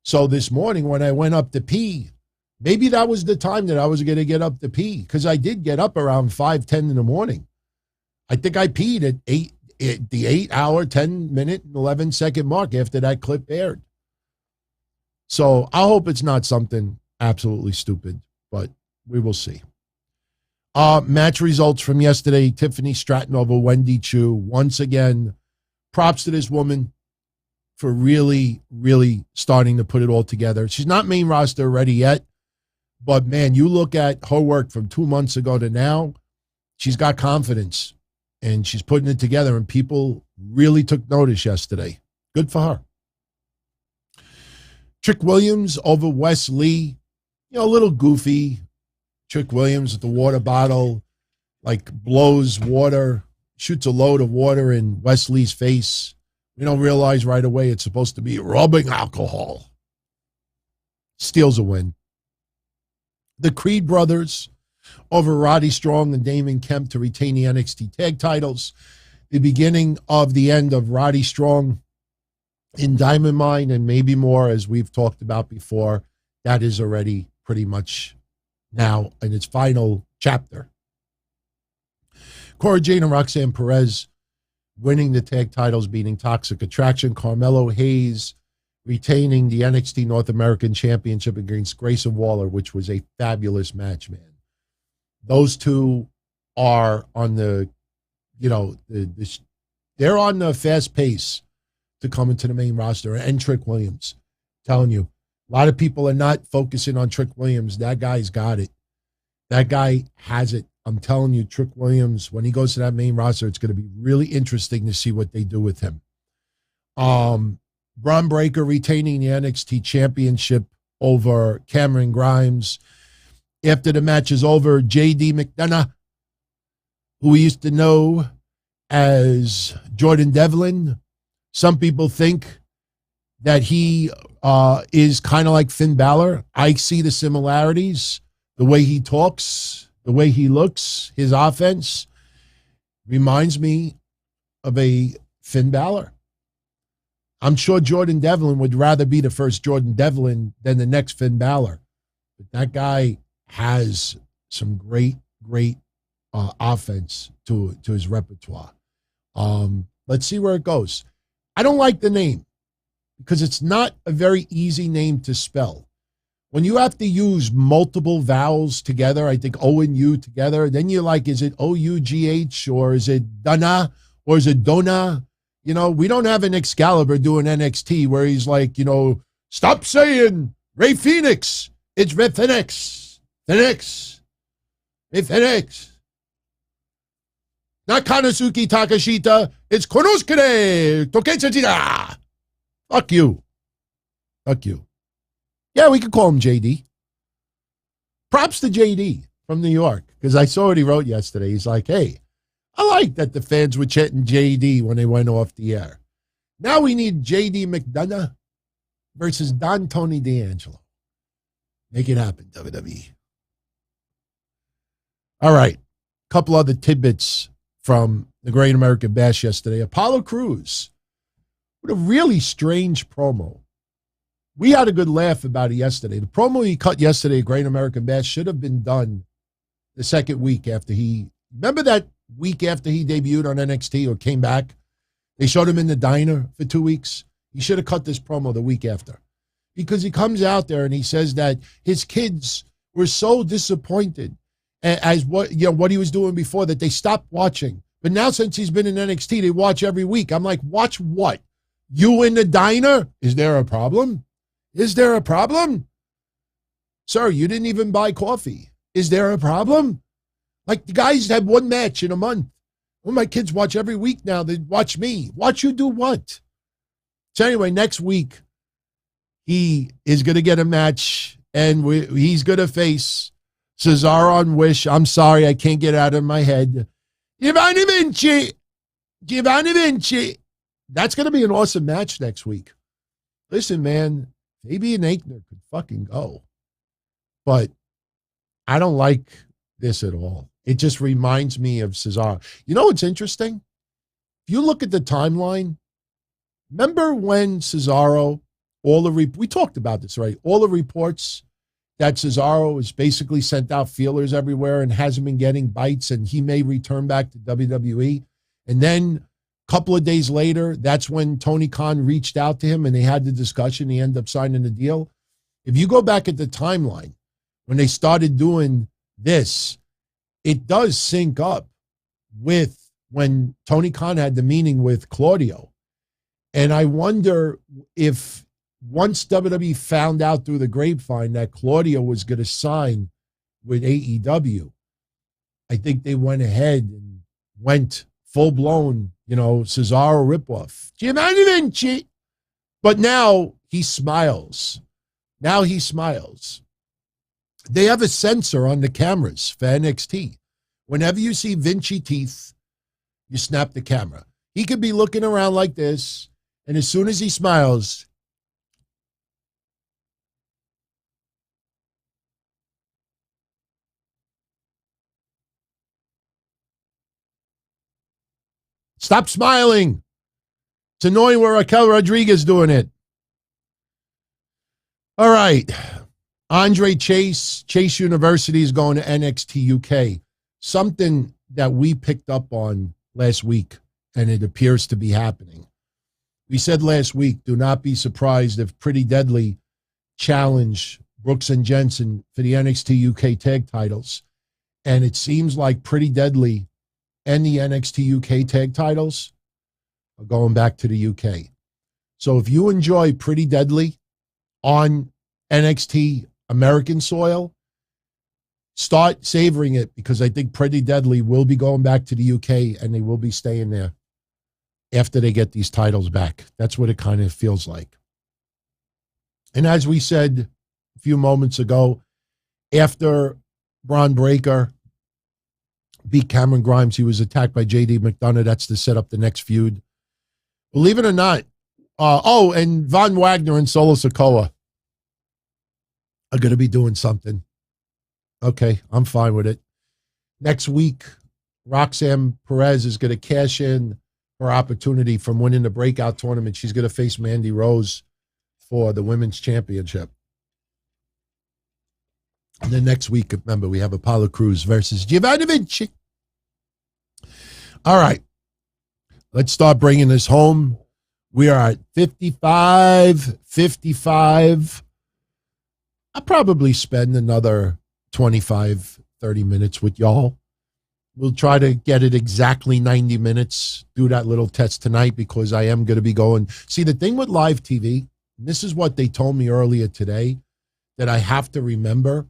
So this morning when I went up to pee, maybe that was the time that I was going to get up to pee because I did get up around 5:10 in the morning. I think I peed at the 8 hour, 10 minute, and 11 second mark after that clip aired. So I hope it's not something absolutely stupid, but we will see. Match results from yesterday. Tiffany Stratton over Wendy Chu. Once again, props to this woman for really, really starting to put it all together. She's not main roster ready yet, but man, you look at her work from 2 months ago to now, she's got confidence and she's putting it together, and people really took notice yesterday. Good for her. Trick Williams over Wes Lee. A little goofy. Trick Williams with the water bottle, like blows water, shoots a load of water in Wes Lee's face. We don't realize right away it's supposed to be rubbing alcohol. Steals a win. The Creed brothers over Roddy Strong and Damon Kemp to retain the NXT tag titles. The beginning of the end of Roddy Strong in Dynamite, and maybe more, as we've talked about before. That is already pretty much now in its final chapter. Cora Jade and Roxanne Perez winning the tag titles, beating Toxic Attraction. Carmelo Hayes retaining the NXT North American Championship against Grayson Waller, which was a fabulous match, man. Those two are on the, they're on the fast pace to come into the main roster. And Trick Williams, telling you, A lot of people are not focusing on Trick Williams. That guy's got it. That guy has it. I'm telling you, Trick Williams, when he goes to that main roster, it's going to be really interesting to see what they do with him. Braun Breaker retaining the NXT Championship over Cameron Grimes. After the match is over, JD McDonough, who we used to know as Jordan Devlin, some people think that he is kind of like Finn Balor. I see the similarities, the way he talks, the way he looks, his offense reminds me of a Finn Balor. I'm sure Jordan Devlin would rather be the first Jordan Devlin than the next Finn Balor. But that guy has some great offense to his repertoire. Let's see where it goes. I don't like the name because it's not a very easy name to spell. When you have to use multiple vowels together, I think O and U together, then you're like, is it O-U-G-H or is it Donna or is it Donna? You know, we don't have an Excalibur doing NXT where he's like, you know, stop saying Ray Phoenix. It's Ray Phoenix. Phoenix. Ray Phoenix. Not Kanasuki Takashita. It's Konosuke Toketsujira. Fuck you. Fuck you. Yeah, we could call him JD. Props to JD from New York, because I saw what he wrote yesterday. He's like, hey, I like that the fans were chanting JD when they went off the air. Now we need JD McDonough versus Don Tony D'Angelo. Make it happen, WWE. All right. A couple other tidbits from the Great American Bash yesterday. Apollo Crews with a really strange promo. We had a good laugh about it yesterday. The promo he cut yesterday at Great American Bash should have been done the second week after he... Remember that week after he debuted on NXT or came back? They showed him in the diner for 2 weeks. He should have cut this promo the week after. Because he comes out there and he says that his kids were so disappointed as what he was doing before that they stopped watching. But now since he's been in NXT, they watch every week. I'm like, watch what? You in the diner? Is there a problem? Is there a problem? Sir, you didn't even buy coffee. Is there a problem? Like, the guys had one match in a month. Well, my kids watch every week now. They watch me. Watch you do what? So anyway, next week, he is going to get a match, and he's going to face Cesaro on Wish. I'm sorry, I can't get out of my head. Giovanni Vinci. That's going to be an awesome match next week. Listen, man, Fabian Aichner could fucking go. But I don't like this at all. It just reminds me of Cesaro. You know what's interesting? If you look at the timeline, remember when Cesaro, we talked about this, right? All the reports that Cesaro has basically sent out feelers everywhere and hasn't been getting bites, and he may return back to WWE. And then a couple of days later, that's when Tony Khan reached out to him and they had the discussion. He ended up signing the deal. If you go back at the timeline, when they started doing this, it does sync up with when Tony Khan had the meeting with Claudio. And I wonder if once WWE found out through the grapevine that Claudio was going to sign with AEW, I think they went ahead and went full-blown, Cesaro ripoff. Giovanni Vinci. But now he smiles. They have a sensor on the cameras for NXT. Whenever you see Vinci teeth, you snap the camera. He could be looking around like this, and as soon as he smiles, stop smiling. It's annoying where Raquel Rodriguez doing it. All right. Andre Chase University is going to NXT UK. Something that we picked up on last week, and it appears to be happening. We said last week, do not be surprised if Pretty Deadly challenge Brooks and Jensen for the NXT UK tag titles. And it seems like Pretty Deadly and the NXT UK tag titles are going back to the UK. So if you enjoy Pretty Deadly on NXT American soil, start savoring it, because I think Pretty Deadly will be going back to the UK and they will be staying there after they get these titles back. That's what it kind of feels like. And as we said a few moments ago, after Braun Breaker beat Cameron Grimes, he was attacked by JD McDonough. That's to set up the next feud. Believe it or not, and Von Wagner and Solo Sikoa are going to be doing something. Okay, I'm fine with it. Next week, Roxanne Perez is going to cash in her opportunity from winning the breakout tournament. She's going to face Mandy Rose for the women's championship. And then next week, remember, we have Apollo Crews versus Giovanni Vinci. All right, let's start bringing this home. We are at 55. I'll probably spend another 25, 30 minutes with y'all. We'll try to get it exactly 90 minutes, do that little test tonight, because I am going to be going. See, the thing with live TV, and this is what they told me earlier today that I have to remember.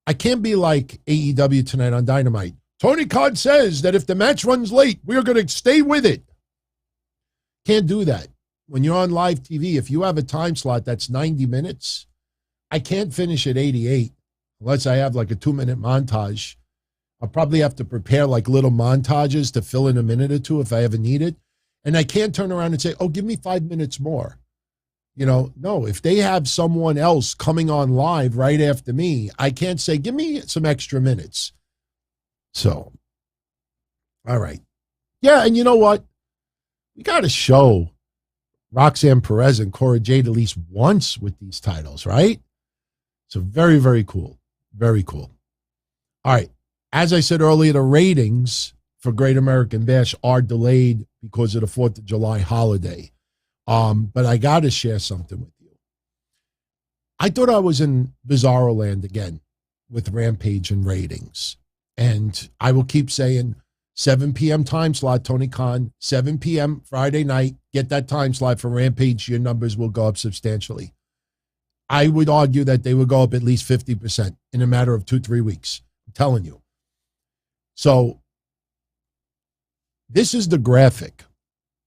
I can't be like AEW tonight on Dynamite. Tony Khan says that if the match runs late, we're going to stay with it. Can't do that. When you're on live TV, if you have a time slot that's 90 minutes, I can't finish at 88 unless I have like a 2-minute montage. I'll probably have to prepare like little montages to fill in a minute or two if I ever need it. And I can't turn around and say, oh, give me 5 minutes more. No, if they have someone else coming on live right after me, I can't say, give me some extra minutes. So, all right. Yeah, and you know what? We got to show Roxanne Perez and Cora Jade at least once with these titles, right? So very, very cool. Very cool. All right. As I said earlier, the ratings for Great American Bash are delayed because of the 4th of July holiday. But I got to share something with you. I thought I was in Bizarro Land again with Rampage and ratings. And I will keep saying 7 p.m. time slot, Tony Khan, 7 p.m. Friday night, get that time slot for Rampage. Your numbers will go up substantially. I would argue that they would go up at least 50% in a matter of 2-3 weeks. I'm telling you. So this is the graphic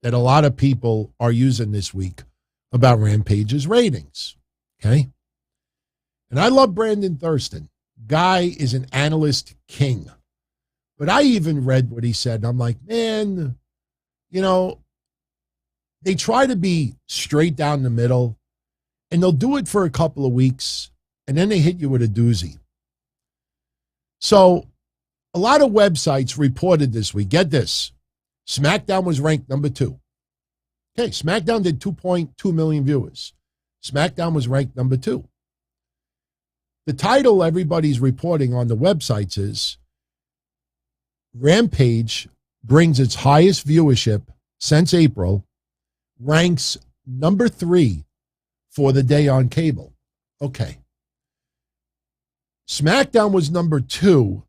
that a lot of people are using this week about Rampage's ratings. Okay. And I love Brandon Thurston. Guy is an analyst king. But I even read what he said, and I'm like, man, they try to be straight down the middle, and they'll do it for a couple of weeks, and then they hit you with a doozy. So a lot of websites reported this week. Get this. SmackDown was ranked number 2. Okay, SmackDown did 2.2 million viewers. SmackDown was ranked number 2. The title everybody's reporting on the websites is Rampage brings its highest viewership since April, ranks number 3 for the day on cable. Okay. SmackDown was number 2,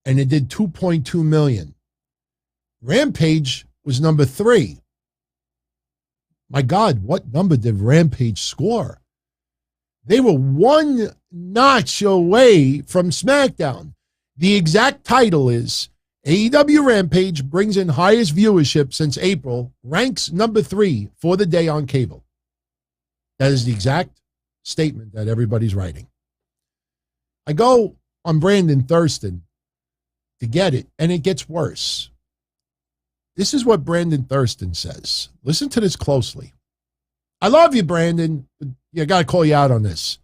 and it did 2.2 million. Rampage was number 3. My God, what number did Rampage score? They were 1 notch away from SmackDown. The exact title is AEW Rampage brings in highest viewership since April, ranks number 3 for the day on cable. That is the exact statement that everybody's writing. I go on Brandon Thurston to get it, and it gets worse. This is what Brandon Thurston says. Listen to this closely. I love you, Brandon. I got to call you out on this.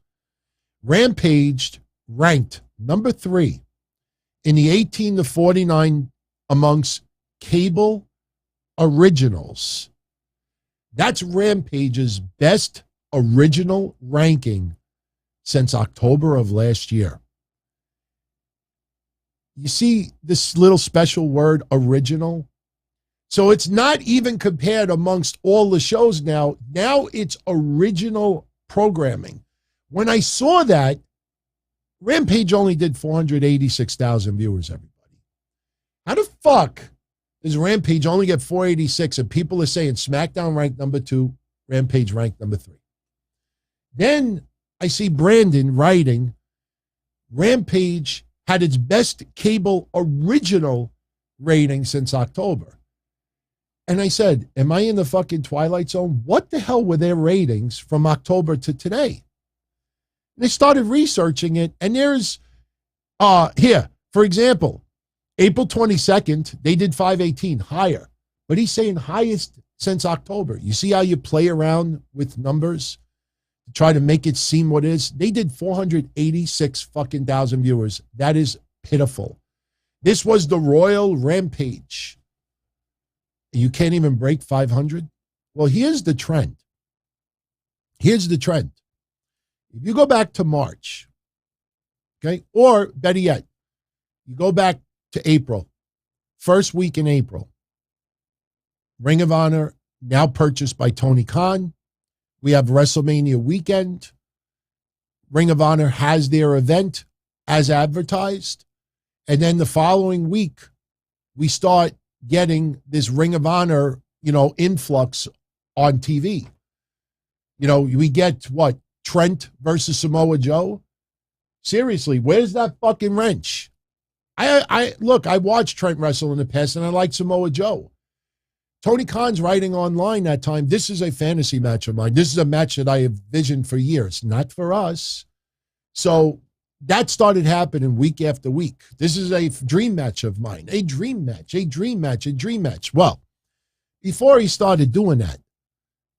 Rampage ranked number 3 in the 18 to 49 amongst cable originals. That's Rampage's best original ranking since October of last year. You see this little special word, original? So it's not even compared amongst all the shows now. Now it's original programming. When I saw that, Rampage only did 486,000 viewers, everybody. How the fuck does Rampage only get 486 and people are saying SmackDown ranked number 2, Rampage ranked number 3? Then I see Brandon writing, Rampage had its best cable original rating since October. And I said, am I in the fucking Twilight Zone? What the hell were their ratings from October to today? And I started researching it, and there's, here, for example, April 22nd, they did 518, higher. But he's saying highest since October. You see how you play around with numbers to try to make it seem what it is? They did 486 fucking thousand viewers. That is pitiful. This was the Royal Rampage. You can't even break 500? Well, here's the trend. Here's the trend. If you go back to March, okay, or better yet, you go back to April, first week in April, Ring of Honor, now purchased by Tony Khan. We have WrestleMania weekend. Ring of Honor has their event as advertised. And then the following week, we start getting this Ring of Honor, influx on TV. We get what? Trent versus Samoa Joe? Seriously, where's that fucking wrench? Look, I watched Trent wrestle in the past, and I like Samoa Joe. Tony Khan's writing online that time, this is a fantasy match of mine. This is a match that I have visioned for years, not for us. So that started happening week after week. This is a dream match of mine, a dream match, a dream match, a dream match. Well, before he started doing that,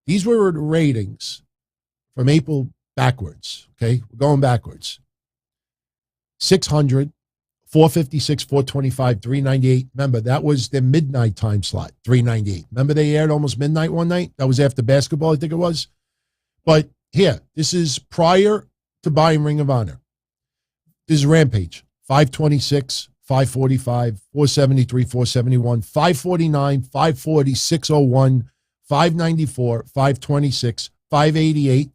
these were the ratings from April backwards, okay? We're going backwards. 600, 456, 425, 398. Remember, that was the midnight time slot, 398. Remember they aired almost midnight one night? That was after basketball, I think it was. But here, this is prior to buying Ring of Honor. This is Rampage, 526, 545, 473, 471, 549, 540, 601, 594, 526, 588,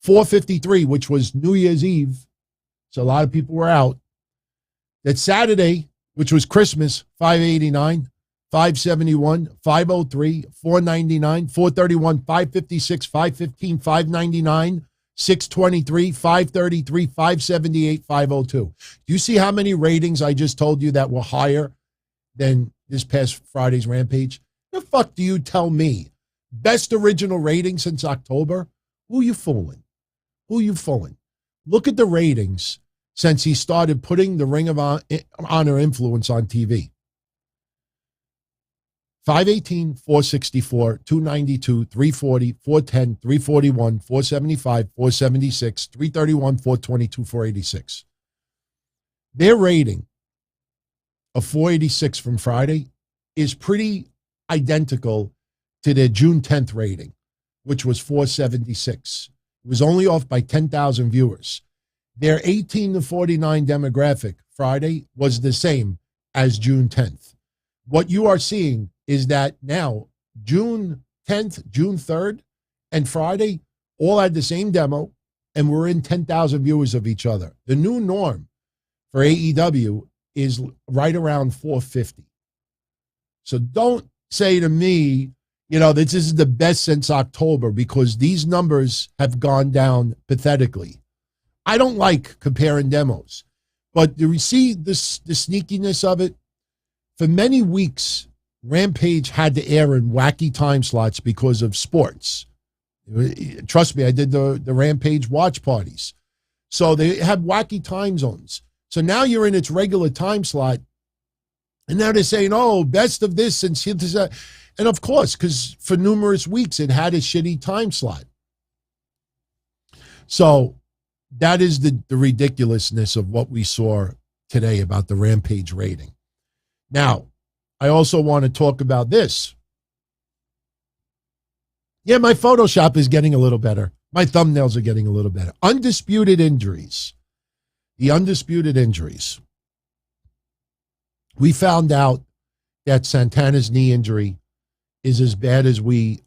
453, which was New Year's Eve. So a lot of people were out. That Saturday, which was Christmas, 589, 571, 503, 499, 431, 556, 515, 599, 623, 533, 578, 502. Do you see how many ratings I just told you that were higher than this past Friday's Rampage? The fuck do you tell me? Best original rating since October? Who you fooling? Who you fooling? Look at the ratings since he started putting the Ring of Honor influence on TV. 518, 464, 292, 340, 410, 341, 475, 476, 331, 422, 486. Their rating of 486 from Friday is pretty identical to their June 10th rating, which was 476. It was only off by 10,000 viewers. Their 18 to 49 demographic Friday was the same as June 10th. What you are seeing is that now June 10th, June 3rd, and Friday all had the same demo, and we're in 10,000 viewers of each other. The new norm for AEW is right around 450. So don't say to me, this is the best since October, because these numbers have gone down pathetically. I don't like comparing demos, but do we see the sneakiness of it? For many weeks, Rampage had to air in wacky time slots because of sports. Trust me, I did the Rampage watch parties. So they had wacky time zones. So now you're in its regular time slot, and now they're saying, oh, best of this and that. And of course, because for numerous weeks it had a shitty time slot. So that is the ridiculousness of what we saw today about the Rampage rating. Now, I also want to talk about this. Yeah, my Photoshop is getting a little better. My thumbnails are getting a little better. Undisputed injuries. The undisputed injuries. We found out that Santana's knee injury is as bad as we,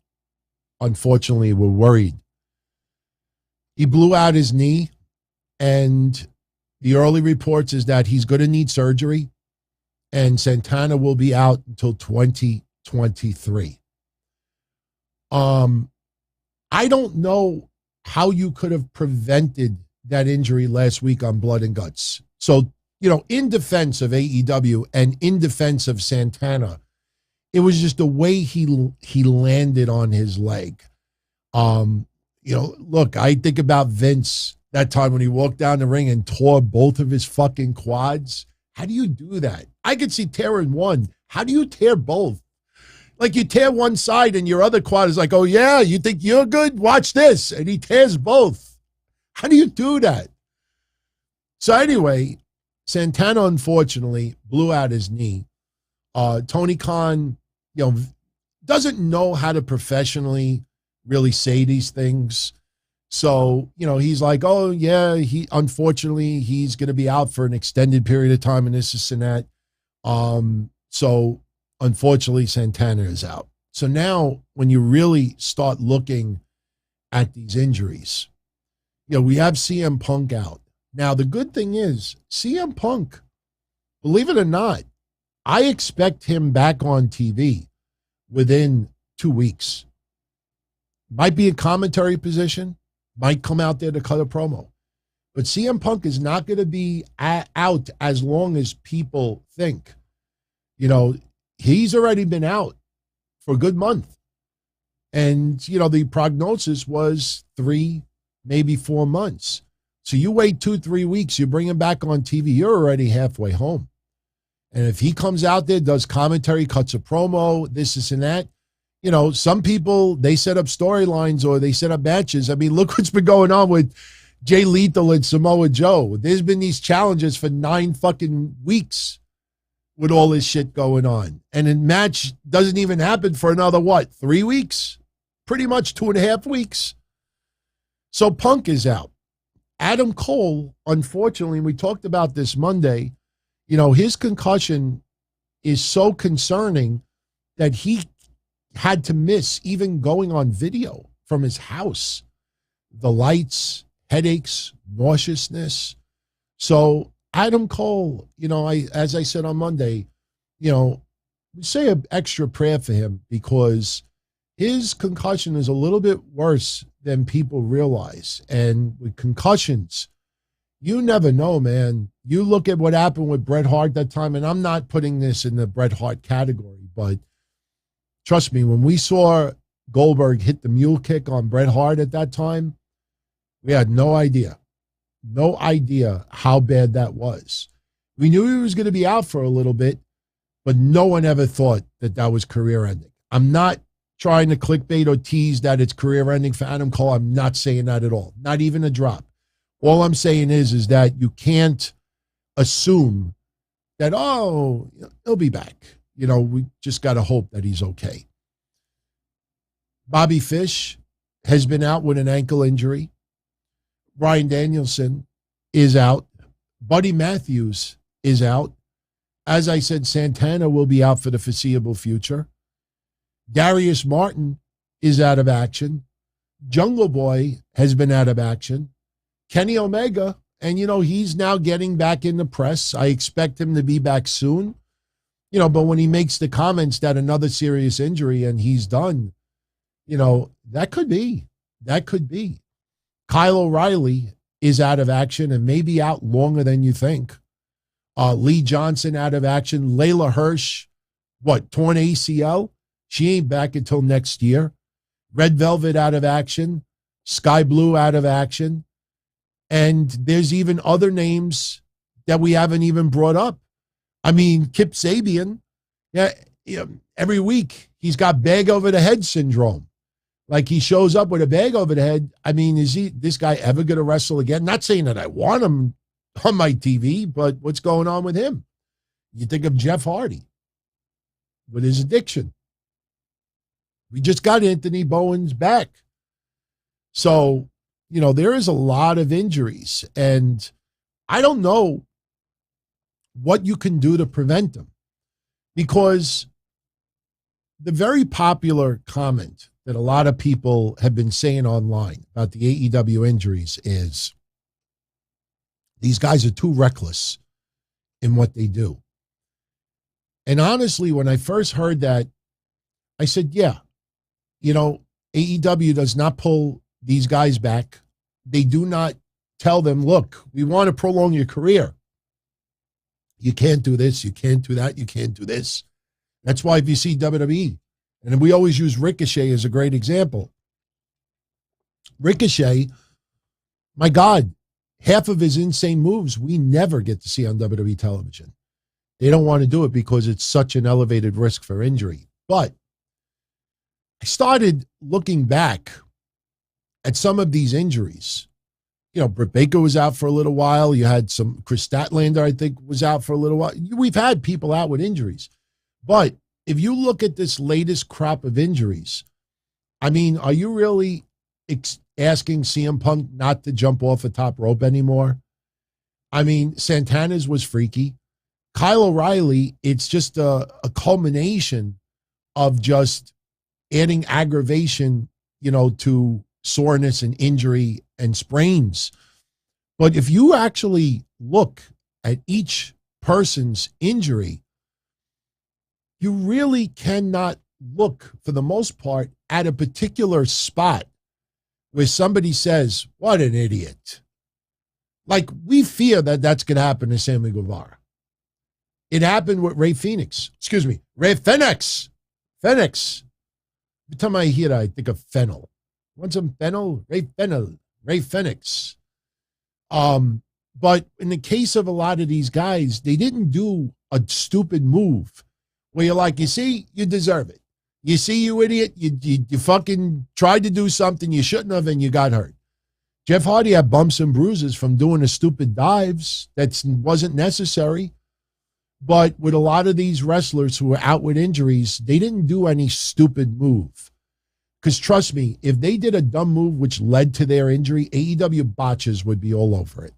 unfortunately, were worried. He blew out his knee, and the early reports is that he's going to need surgery, and Santana will be out until 2023. I don't know how you could have prevented that injury last week on Blood and Guts. So, in defense of AEW and in defense of Santana, it was just the way he landed on his leg. Look, I think about Vince that time when he walked down the ring and tore both of his fucking quads. How do you do that? I could see tearing one. How do you tear both? Like you tear one side and your other quad is like, oh yeah, you think you're good? Watch this. And he tears both. How do you do that? So anyway, Santana unfortunately blew out his knee. Tony Khan, doesn't know how to professionally really say these things. So, he's like, oh yeah, unfortunately he's going to be out for an extended period of time and this and that. So unfortunately Santana is out. So now when you really start looking at these injuries, we have CM Punk out. Now the good thing is CM Punk, believe it or not, I expect him back on TV within 2 weeks. Might be a commentary position, might come out there to cut a promo. But CM Punk is not going to be out as long as people think. He's already been out for a good month. And, the prognosis was 3, maybe 4 months. So you wait 2-3 weeks, you bring him back on TV, you're already halfway home. And if he comes out there, does commentary, cuts a promo, this and that, some people, they set up storylines or they set up matches. I mean, look what's been going on with Jay Lethal and Samoa Joe. There's been these challenges for 9 fucking weeks with all this shit going on. And a match doesn't even happen for another, 3 weeks? Pretty much 2.5 weeks. So Punk is out. Adam Cole, unfortunately, we talked about this Monday, his concussion is so concerning that he had to miss even going on video from his house. The lights, headaches, nauseousness. So Adam Cole, as I said on Monday, we say an extra prayer for him because his concussion is a little bit worse than people realize. And with concussions, you never know, man. You look at what happened with Bret Hart that time, and I'm not putting this in the Bret Hart category, but trust me, when we saw Goldberg hit the mule kick on Bret Hart at that time, we had no idea how bad that was. We knew he was going to be out for a little bit, but no one ever thought that that was career ending. I'm not trying to clickbait or tease that it's career ending for Adam Cole. I'm not saying that at all. Not even a drop. All I'm saying is that you can't assume that, he'll be back. We just got to hope that he's okay. Bobby Fish has been out with an ankle injury. Bryan Danielson is out. Buddy Matthews is out. As I said, Santana will be out for the foreseeable future. Darius Martin is out of action. Jungle Boy has been out of action. Kenny Omega, and he's now getting back in the press. I expect him to be back soon. But when he makes the comments that another serious injury and he's done, that could be. Kyle O'Reilly is out of action and maybe out longer than you think. Lee Johnson out of action. Layla Hirsch, torn ACL? She ain't back until next year. Red Velvet out of action. Sky Blue out of action. And there's even other names that we haven't even brought up. I mean, Kip Sabian, every week he's got bag over the head syndrome. Like he shows up with a bag over the head. I mean, is this guy ever going to wrestle again? Not saying that I want him on my TV, but what's going on with him? You think of Jeff Hardy with his addiction. We just got Anthony Bowen's back. So, there is a lot of injuries, and I don't know what you can do to prevent them, because the very popular comment that a lot of people have been saying online about the AEW injuries is these guys are too reckless in what they do. And honestly, when I first heard that, I said, yeah, AEW does not pull these guys back. They do not tell them, look, we want to prolong your career. You can't do this. You can't do that. You can't do this. That's why if you see WWE, and we always use Ricochet as a great example. Ricochet, my God, half of his insane moves we never get to see on WWE television. They don't want to do it because it's such an elevated risk for injury. But I started looking back at some of these injuries. You know, Britt Baker was out for a little while. You had some, Chris Statlander, I think, was out for a little while. We've had people out with injuries. But if you look at this latest crop of injuries, I mean, are you really asking CM Punk not to jump off a top rope anymore? I mean, Santana's was freaky. Kyle O'Reilly, it's just a culmination of just adding aggravation, you know, to soreness and injury and sprains. But if you actually look at each person's injury, you really cannot look, for the most part, at a particular spot where somebody says, what an idiot. Like, we fear that that's going to happen to Sammy Guevara. It happened with Ray Phoenix. Ray Phoenix. Every time I hear that, I think of fennel. Want some fennel? Ray Phoenix. But in the case of a lot of these guys, they didn't do a stupid move where you're like, you see, you deserve it. You see, you idiot, you fucking tried to do something you shouldn't have and you got hurt. Jeff Hardy had bumps and bruises from doing the stupid dives that wasn't necessary. But with a lot of these wrestlers who were out with injuries, they didn't do any stupid move. Because trust me, if they did a dumb move which led to their injury, AEW botches would be all over it.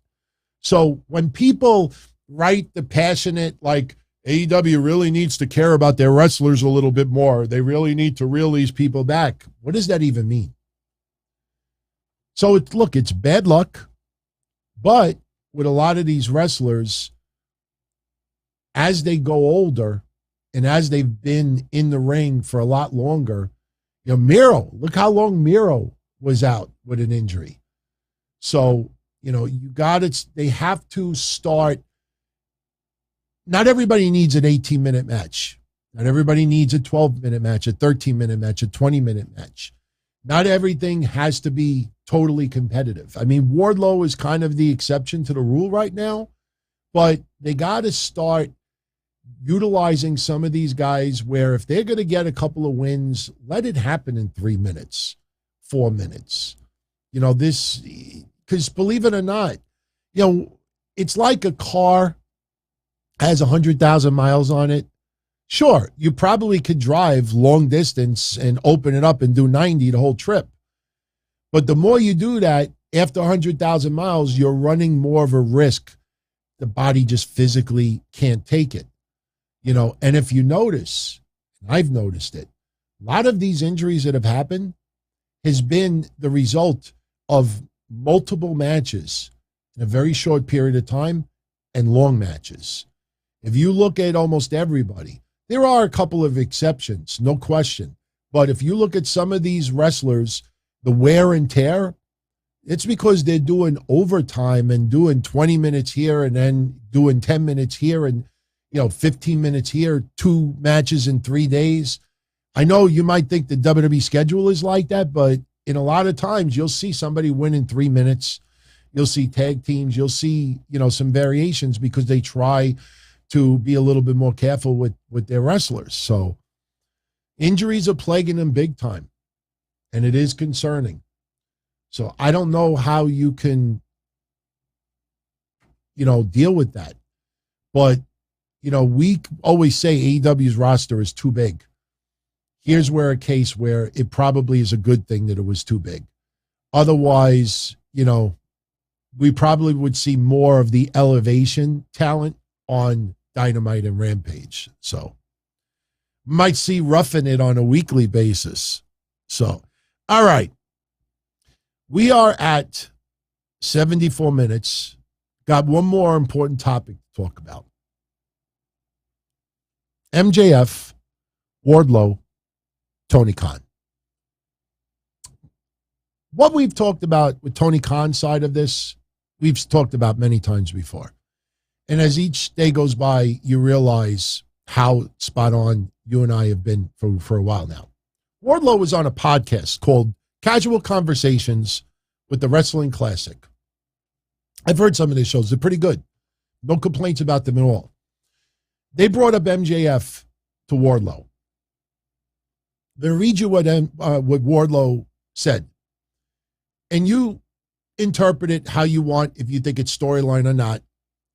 So when people write the passionate, like, AEW really needs to care about their wrestlers a little bit more, they really need to reel these people back, what does that even mean? So, it's bad luck, but with a lot of these wrestlers, as they go older and as they've been in the ring for a lot longer, you know, Miro, look how long Miro was out with an injury. So, you know, they have to start. Not everybody needs an 18-minute match. Not everybody needs a 12-minute match, a 13-minute match, a 20-minute match. Not everything has to be totally competitive. I mean, Wardlow is kind of the exception to the rule right now, but they got to start utilizing some of these guys where if they're going to get a couple of wins, let it happen in 3 minutes, 4 minutes. You know, because believe it or not, you know, it's like a car has 100,000 miles on it. Sure, you probably could drive long distance and open it up and do 90 the whole trip. But the more you do that, after 100,000 miles, you're running more of a risk. The body just physically can't take it. You know, and if you notice, and I've noticed it, a lot of these injuries that have happened has been the result of multiple matches in a very short period of time and long matches. If you look at almost everybody, there are a couple of exceptions, no question. But if you look at some of these wrestlers, the wear and tear, it's because they're doing overtime and doing 20 minutes here and then doing 10 minutes here and, 15 minutes here, 2 matches in 3 days. I know you might think the WWE schedule is like that, but in a lot of times you'll see somebody win in 3 minutes. You'll see tag teams. You'll see, some variations because they try to be a little bit more careful with their wrestlers. So injuries are plaguing them big time, and it is concerning. So I don't know how you can, deal with that. But, we always say AEW's roster is too big. Here's where a case where it probably is a good thing that it was too big. Otherwise, we probably would see more of the elevation talent on Dynamite and Rampage. So might see Roughing It on a weekly basis. So, all right. We are at 74 minutes. Got one more important topic to talk about. MJF, Wardlow, Tony Khan. what we've talked about with Tony Khan's side of this, we've talked about many times before. And as each day goes by, you realize how spot on you and I have been for a while now. Wardlow was on a podcast called Casual Conversations with the Wrestling Classic. I've heard some of their shows. They're pretty good. No complaints about them at all. They brought up MJF to Wardlow. I'm going to read you what Wardlow said. And you interpret it how you want, if you think it's storyline or not.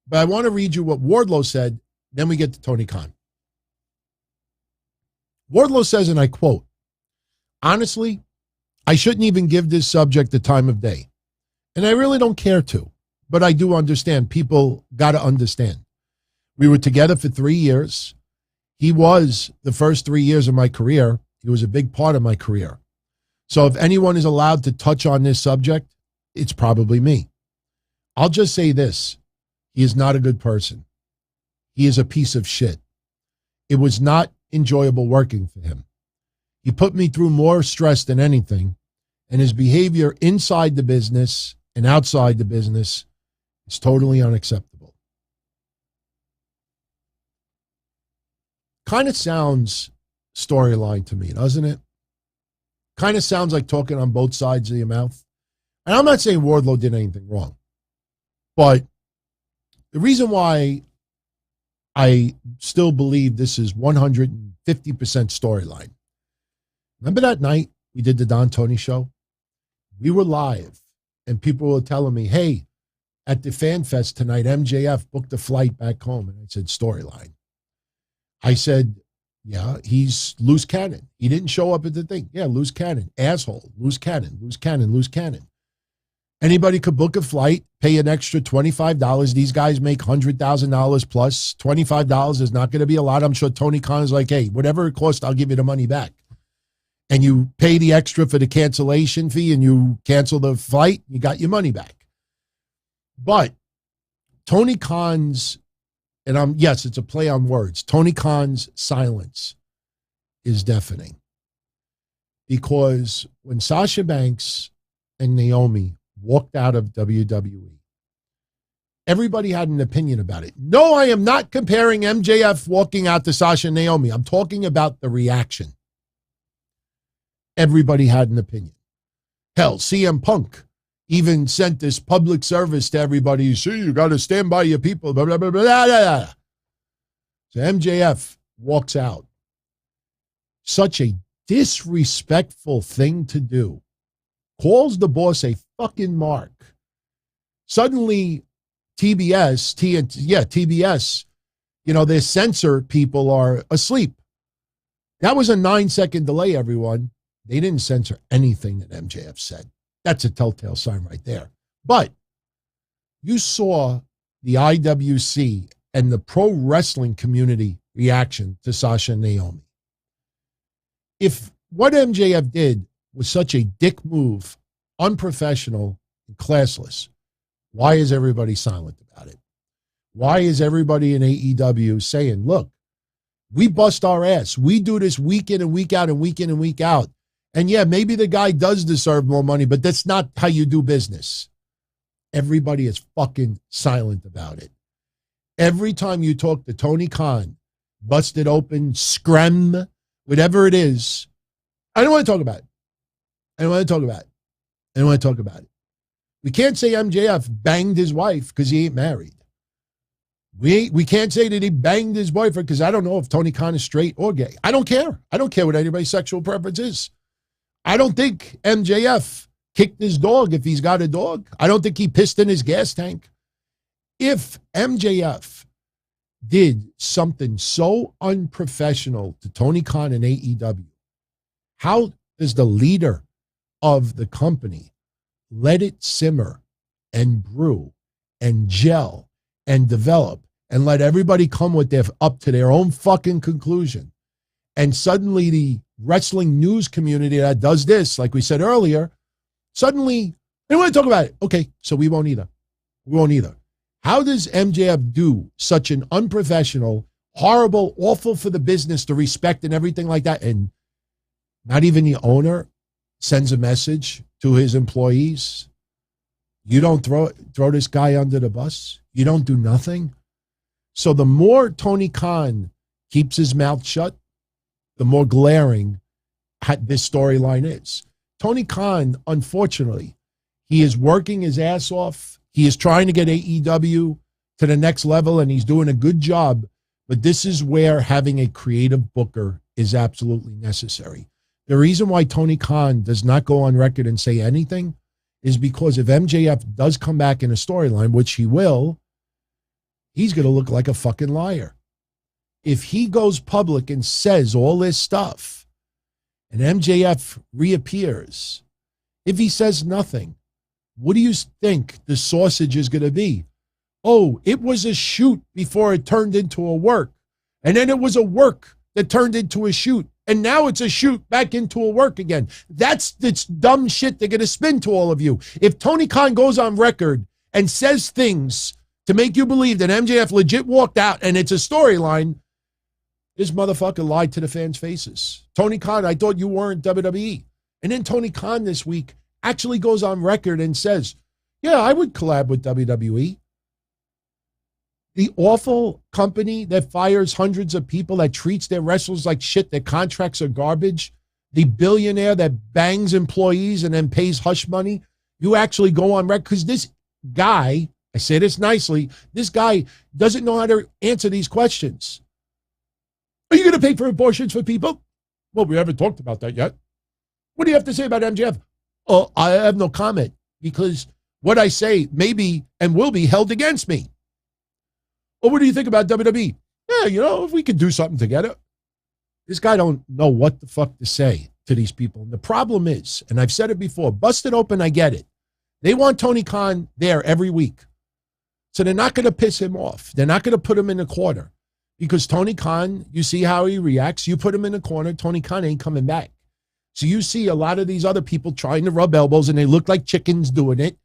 But I want to read you what Wardlow said, then we get to Tony Khan. Wardlow says, and I quote, "Honestly, I shouldn't even give this subject the time of day. And I really don't care to, but I do understand. People got to understand. We were together for 3 years. He was the first 3 years of my career. He was a big part of my career. So if anyone is allowed to touch on this subject, it's probably me. I'll just say this. He is not a good person. He is a piece of shit. It was not enjoyable working for him. He put me through more stress than anything, and his behavior inside the business and outside the business is totally unacceptable." Kind of sounds storyline to me, doesn't it? Kind of sounds like talking on both sides of your mouth. And I'm not saying Wardlow did anything wrong, but the reason why I still believe this is 150% storyline. Remember that night we did the Don Tony show? We were live, and people were telling me, hey, at the Fan Fest tonight, MJF booked a flight back home. And I said, storyline. I said, yeah, he's loose cannon. He didn't show up at the thing. Yeah, loose cannon. Asshole. Loose cannon. Loose cannon. Loose cannon. Anybody could book a flight, pay an extra $25. These guys make $100,000 plus. $25 is not going to be a lot. I'm sure Tony Khan is like, hey, whatever it costs, I'll give you the money back. And you pay the extra for the cancellation fee and you cancel the flight, you got your money back. But Tony Khan's, and yes, it's a play on words, Tony Khan's silence is deafening. Because when Sasha Banks and Naomi walked out of WWE, everybody had an opinion about it. No, I am not comparing MJF walking out to Sasha and Naomi. I'm talking about the reaction. Everybody had an opinion. Hell, CM Punk even sent this public service to everybody. You see, you got to stand by your people. Blah, blah, blah, blah, blah, blah. So MJF walks out. Such a disrespectful thing to do. Calls the boss a fucking mark. Suddenly, TBS, their censor people are asleep. That was a 9-second delay, everyone. They didn't censor anything that MJF said. That's a telltale sign right there. But you saw the IWC and the pro wrestling community reaction to Sasha and Naomi. If what MJF did was such a dick move, unprofessional and classless, why is everybody silent about it? Why is everybody in AEW saying, look, we bust our ass. We do this week in and week out and week in and week out. And yeah, maybe the guy does deserve more money, but that's not how you do business. Everybody is fucking silent about it. Every time you talk to Tony Khan, busted open, screm, whatever it is, I don't want to talk about it. I don't want to talk about it. I don't want to talk about it. We can't say MJF banged his wife because he ain't married. We can't say that he banged his boyfriend because I don't know if Tony Khan is straight or gay. I don't care. I don't care what anybody's sexual preference is. I don't think MJF kicked his dog if he's got a dog. I don't think he pissed in his gas tank. If MJF did something so unprofessional to Tony Khan and AEW, how does the leader of the company let it simmer and brew and gel and develop and let everybody come with up to their own fucking conclusion? And suddenly the wrestling news community that does this, like we said earlier, suddenly they want to talk about it. Okay, so we won't either. We won't either. How does MJF do such an unprofessional, horrible, awful for the business to respect and everything like that? And not even the owner sends a message to his employees. You don't throw this guy under the bus. You don't do nothing. So the more Tony Khan keeps his mouth shut, the more glaring this storyline is. Tony Khan, unfortunately, he is working his ass off. He is trying to get AEW to the next level, and he's doing a good job. But this is where having a creative booker is absolutely necessary. The reason why Tony Khan does not go on record and say anything is because if MJF does come back in a storyline, which he will, he's going to look like a fucking liar. If he goes public and says all this stuff and MJF reappears, if he says nothing, what do you think the sausage is going to be? Oh, it was a shoot before it turned into a work. And then it was a work that turned into a shoot. And now it's a shoot back into a work again. That's this dumb shit they're going to spin to all of you. If Tony Khan goes on record and says things to make you believe that MJF legit walked out and it's a storyline, this motherfucker lied to the fans' faces. Tony Khan, I thought you weren't WWE. And then Tony Khan this week actually goes on record and says, yeah, I would collab with WWE. The awful company that fires hundreds of people, that treats their wrestlers like shit, their contracts are garbage, the billionaire that bangs employees and then pays hush money, you actually go on record, because this guy, I say this nicely, this guy doesn't know how to answer these questions. Are you going to pay for abortions for people? Well, we haven't talked about that yet. What do you have to say about MJF? Oh, I have no comment, because what I say may be and will be held against me. Well, what do you think about WWE? Yeah, if we could do something together. This guy don't know what the fuck to say to these people. And the problem is, and I've said it before, busted open, I get it. They want Tony Khan there every week. So they're not going to piss him off. They're not going to put him in a corner. Because Tony Khan, you see how he reacts. You put him in a corner, Tony Khan ain't coming back. So you see a lot of these other people trying to rub elbows and they look like chickens doing it.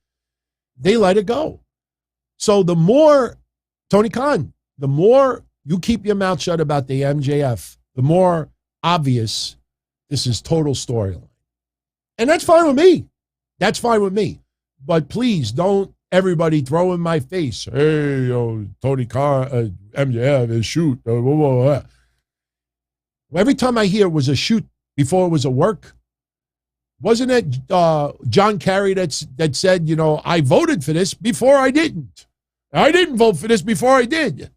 They let it go. So the more, Tony Khan, the more you keep your mouth shut about the MJF, the more obvious this is total storyline. And that's fine with me. That's fine with me. But please don't everybody throw in my face, hey, Tony Khan, MJF is shoot. Blah, blah, blah. Every time I hear it was a shoot before it was a work, wasn't it John Kerry that said, I voted for this before I didn't. I didn't vote for this before I did.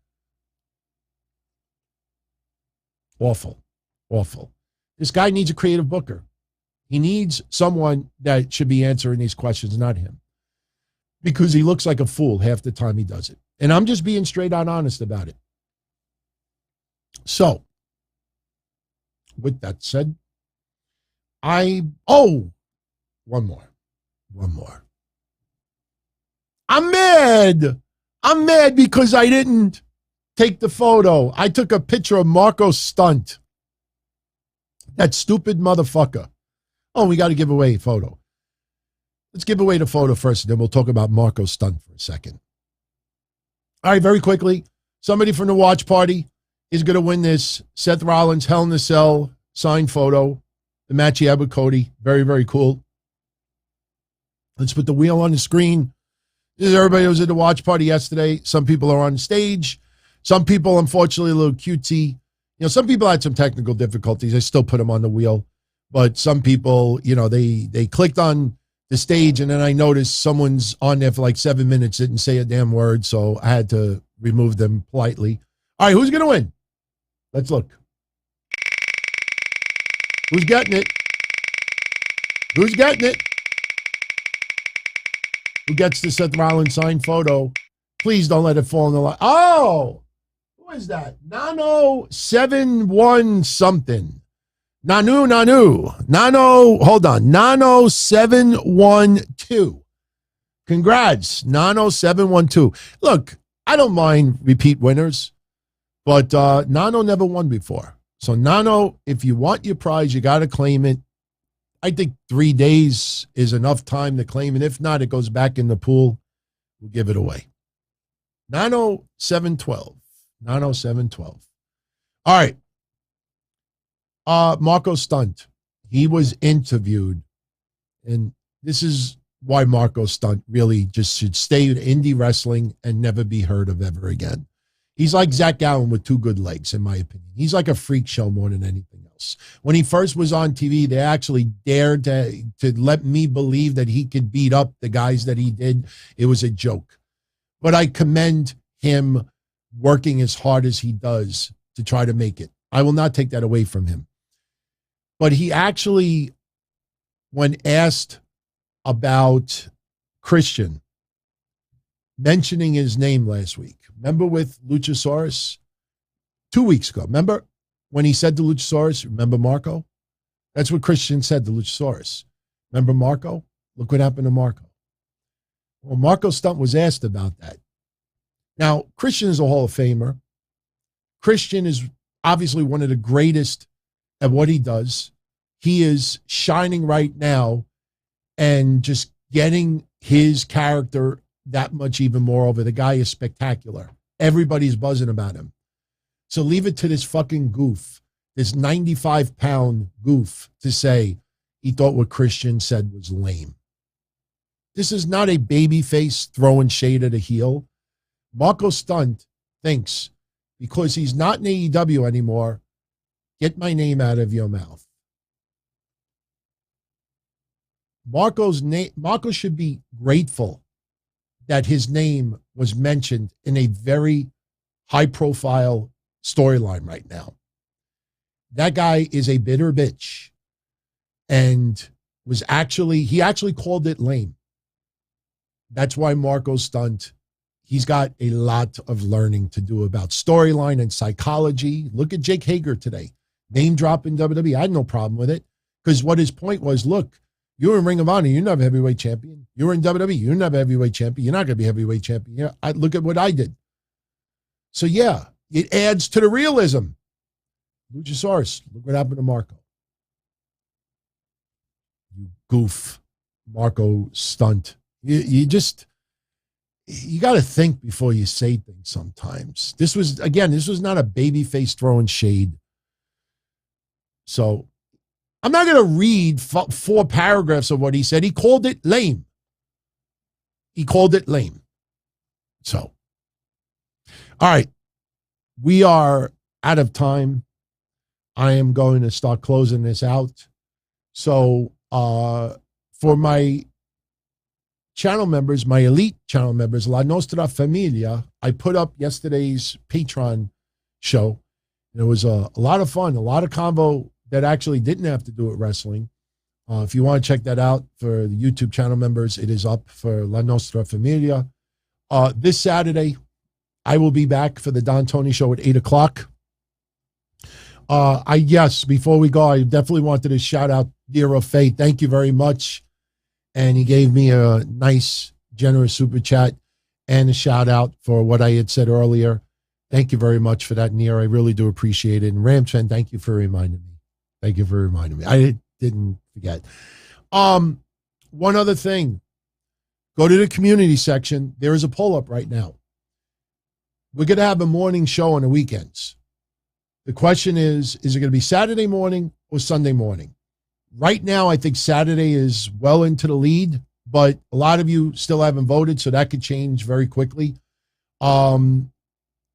Awful. Awful. This guy needs a creative booker. He needs someone that should be answering these questions, not him. Because he looks like a fool half the time he does it. And I'm just being straight out honest about it. So, with that said, one more. I'm mad. I'm mad because I didn't take the photo. I took a picture of Marko Stunt. That stupid motherfucker. Oh, we got to give away a photo. Let's give away the photo first, and then we'll talk about Marko Stunt for a second. All right, very quickly. Somebody from the watch party is going to win this Seth Rollins Hell in a Cell signed photo. The match he had with Cody. Very, very cool. Let's put the wheel on the screen. This is everybody who was at the watch party yesterday. Some people are on stage. Some people, unfortunately, a little cutesy. Some people had some technical difficulties. I still put them on the wheel. But some people, they clicked on the stage, and then I noticed someone's on there for like 7 minutes, didn't say a damn word, so I had to remove them politely. All right, who's going to win? Let's look. Who's getting it? Who's getting it? Who gets the Seth Rollins signed photo? Please don't let it fall in the line. Oh, who is that? Nano71 something. Nano, hold on. Nano712. Congrats, Nano712. Look, I don't mind repeat winners, but Nano never won before. So Nano, if you want your prize, you got to claim it. I think 3 days is enough time to claim it. If not, it goes back in the pool. We'll give it away. Nano712. Nano712. All right. Marko Stunt. He was interviewed, and This is why Marko Stunt really just should stay in indie wrestling and never be heard of ever again. He's like Zach Allen with two good legs, in my opinion. He's like a freak show more than anything else. When he first was on TV, they actually dared to let me believe that he could beat up the guys that he did. It was a joke. But I commend him working as hard as he does to try to make it. I will not take that away from him. But he actually, when asked about Christian, mentioning his name last week. Remember with Luchasaurus? 2 weeks ago. Remember when he said to Luchasaurus, remember Marko? That's what Christian said to Luchasaurus. Remember Marko? Look what happened to Marko. Well, Marko Stunt was asked about that. Now, Christian is a Hall of Famer. Christian is obviously one of the greatest at what he does. He is shining right now and just getting his character that much even more over. The guy is spectacular. Everybody's buzzing about him. So leave it to this fucking goof, this 95-pound goof, to say he thought what Christian said was lame. This is not a babyface throwing shade at a heel. Marko Stunt thinks because he's not in AEW anymore, get my name out of your mouth. Marko should be grateful that his name was mentioned in a very high-profile storyline right now. That guy is a bitter bitch, and he actually called it lame. That's why Marko Stunt, he's got a lot of learning to do about storyline and psychology. Look at Jake Hager today. Name drop in WWE. I had no problem with it because what his point was, look, you were in Ring of Honor. You're not a heavyweight champion. You were in WWE. You're not a heavyweight champion. You're not going to be a heavyweight champion. Yeah, look at what I did. So, yeah, it adds to the realism. Luchasaurus, look what happened to Marko. You goof, Marko Stunt. You got to think before you say things sometimes. This was not a babyface throwing shade. So, I'm not going to read 4 paragraphs of what he said. He called it lame. So, all right. We are out of time. I am going to start closing this out. So, for my channel members, my elite channel members, La Nostra Familia, I put up yesterday's Patreon show. It was a lot of fun, a lot of convo that actually didn't have to do with wrestling. If you want to check that out for the YouTube channel members, it is up for La Nostra Familia. This Saturday, I will be back for the Don Tony Show at 8 o'clock. Before we go, I definitely wanted to shout out Dear Faye. Thank you very much. And he gave me a nice, generous super chat and a shout out for what I had said earlier. Thank you very much for that, Near. I really do appreciate it. And Ramchan, thank you for reminding me. I didn't forget. One other thing. Go to the community section. There is a poll up right now. We're going to have a morning show on the weekends. The question is it going to be Saturday morning or Sunday morning? Right now, I think Saturday is well into the lead, but a lot of you still haven't voted, so that could change very quickly.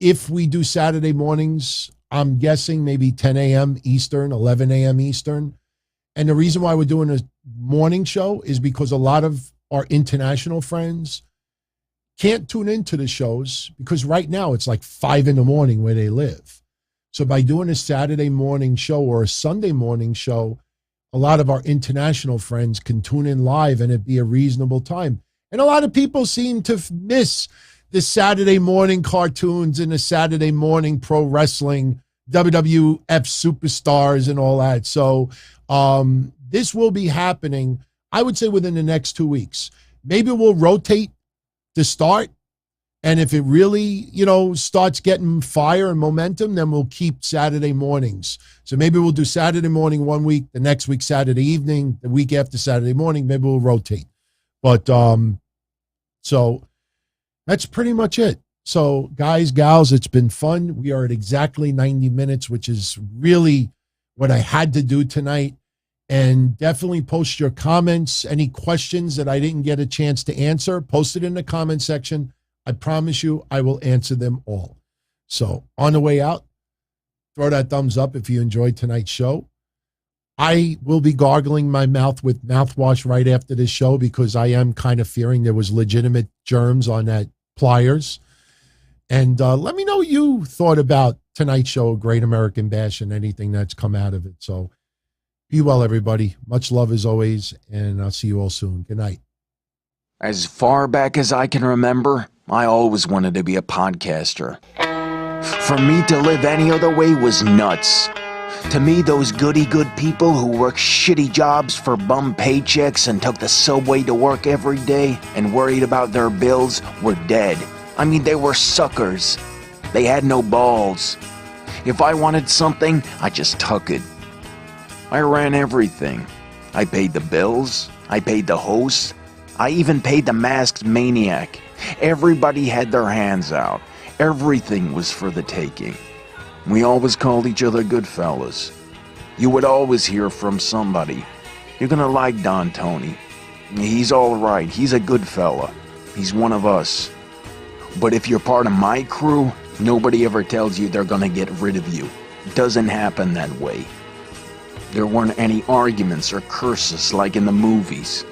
If we do Saturday mornings, I'm guessing maybe 10 a.m. Eastern, 11 a.m. Eastern. And the reason why we're doing a morning show is because a lot of our international friends can't tune into the shows because right now it's like 5 a.m. where they live. So by doing a Saturday morning show or a Sunday morning show, a lot of our international friends can tune in live and it'd be a reasonable time. And a lot of people seem to miss the Saturday morning cartoons and the Saturday morning pro wrestling, WWF superstars and all that. So this will be happening, I would say, within the next 2 weeks. Maybe we'll rotate to start. And if it really, starts getting fire and momentum, then we'll keep Saturday mornings. So maybe we'll do Saturday morning 1 week, the next week Saturday evening, the week after Saturday morning, maybe we'll rotate. But so that's pretty much it. So guys, gals, it's been fun. We are at exactly 90 minutes, which is really what I had to do tonight. And definitely post your comments, any questions that I didn't get a chance to answer, post it in the comment section. I promise you I will answer them all. So on the way out, throw that thumbs up if you enjoyed tonight's show. I will be gargling my mouth with mouthwash right after this show because I am kind of fearing there was legitimate germs on that pliers. And let me know what you thought about tonight's show, Great American Bash, and anything that's come out of it. So be well, everybody. Much love as always, and I'll see you all soon. Good night. As far back as I can remember, I always wanted to be a podcaster. For me to live any other way was nuts. To me, those goody-good people who worked shitty jobs for bum paychecks and took the subway to work every day and worried about their bills were dead. I mean, they were suckers. They had no balls. If I wanted something, I just took it. I ran everything. I paid the bills. I paid the host. I even paid the masked maniac. Everybody had their hands out. Everything was for the taking. We always called each other good fellas. You would always hear from somebody. You're gonna like Don Tony. He's all right. He's a good fella. He's one of us. But if you're part of my crew, nobody ever tells you they're gonna get rid of you. It doesn't happen that way. There weren't any arguments or curses like in the movies.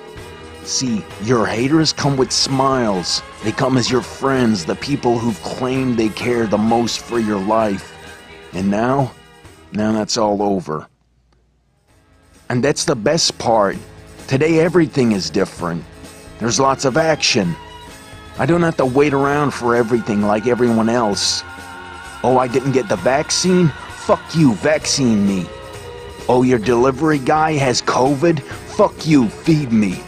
See, your haters come with smiles. They come as your friends, the people who've claimed they care the most for your life. And now that's all over. And that's the best part. Today everything is different. There's lots of action. I don't have to wait around for everything like everyone else. Oh, I didn't get the vaccine? Fuck you, vaccine me. Oh, your delivery guy has COVID? Fuck you, feed me.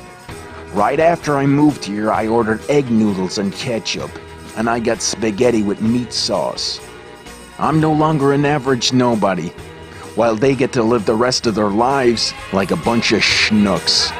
Right after I moved here, I ordered egg noodles and ketchup, and I got spaghetti with meat sauce. I'm no longer an average nobody, while they get to live the rest of their lives like a bunch of schnooks.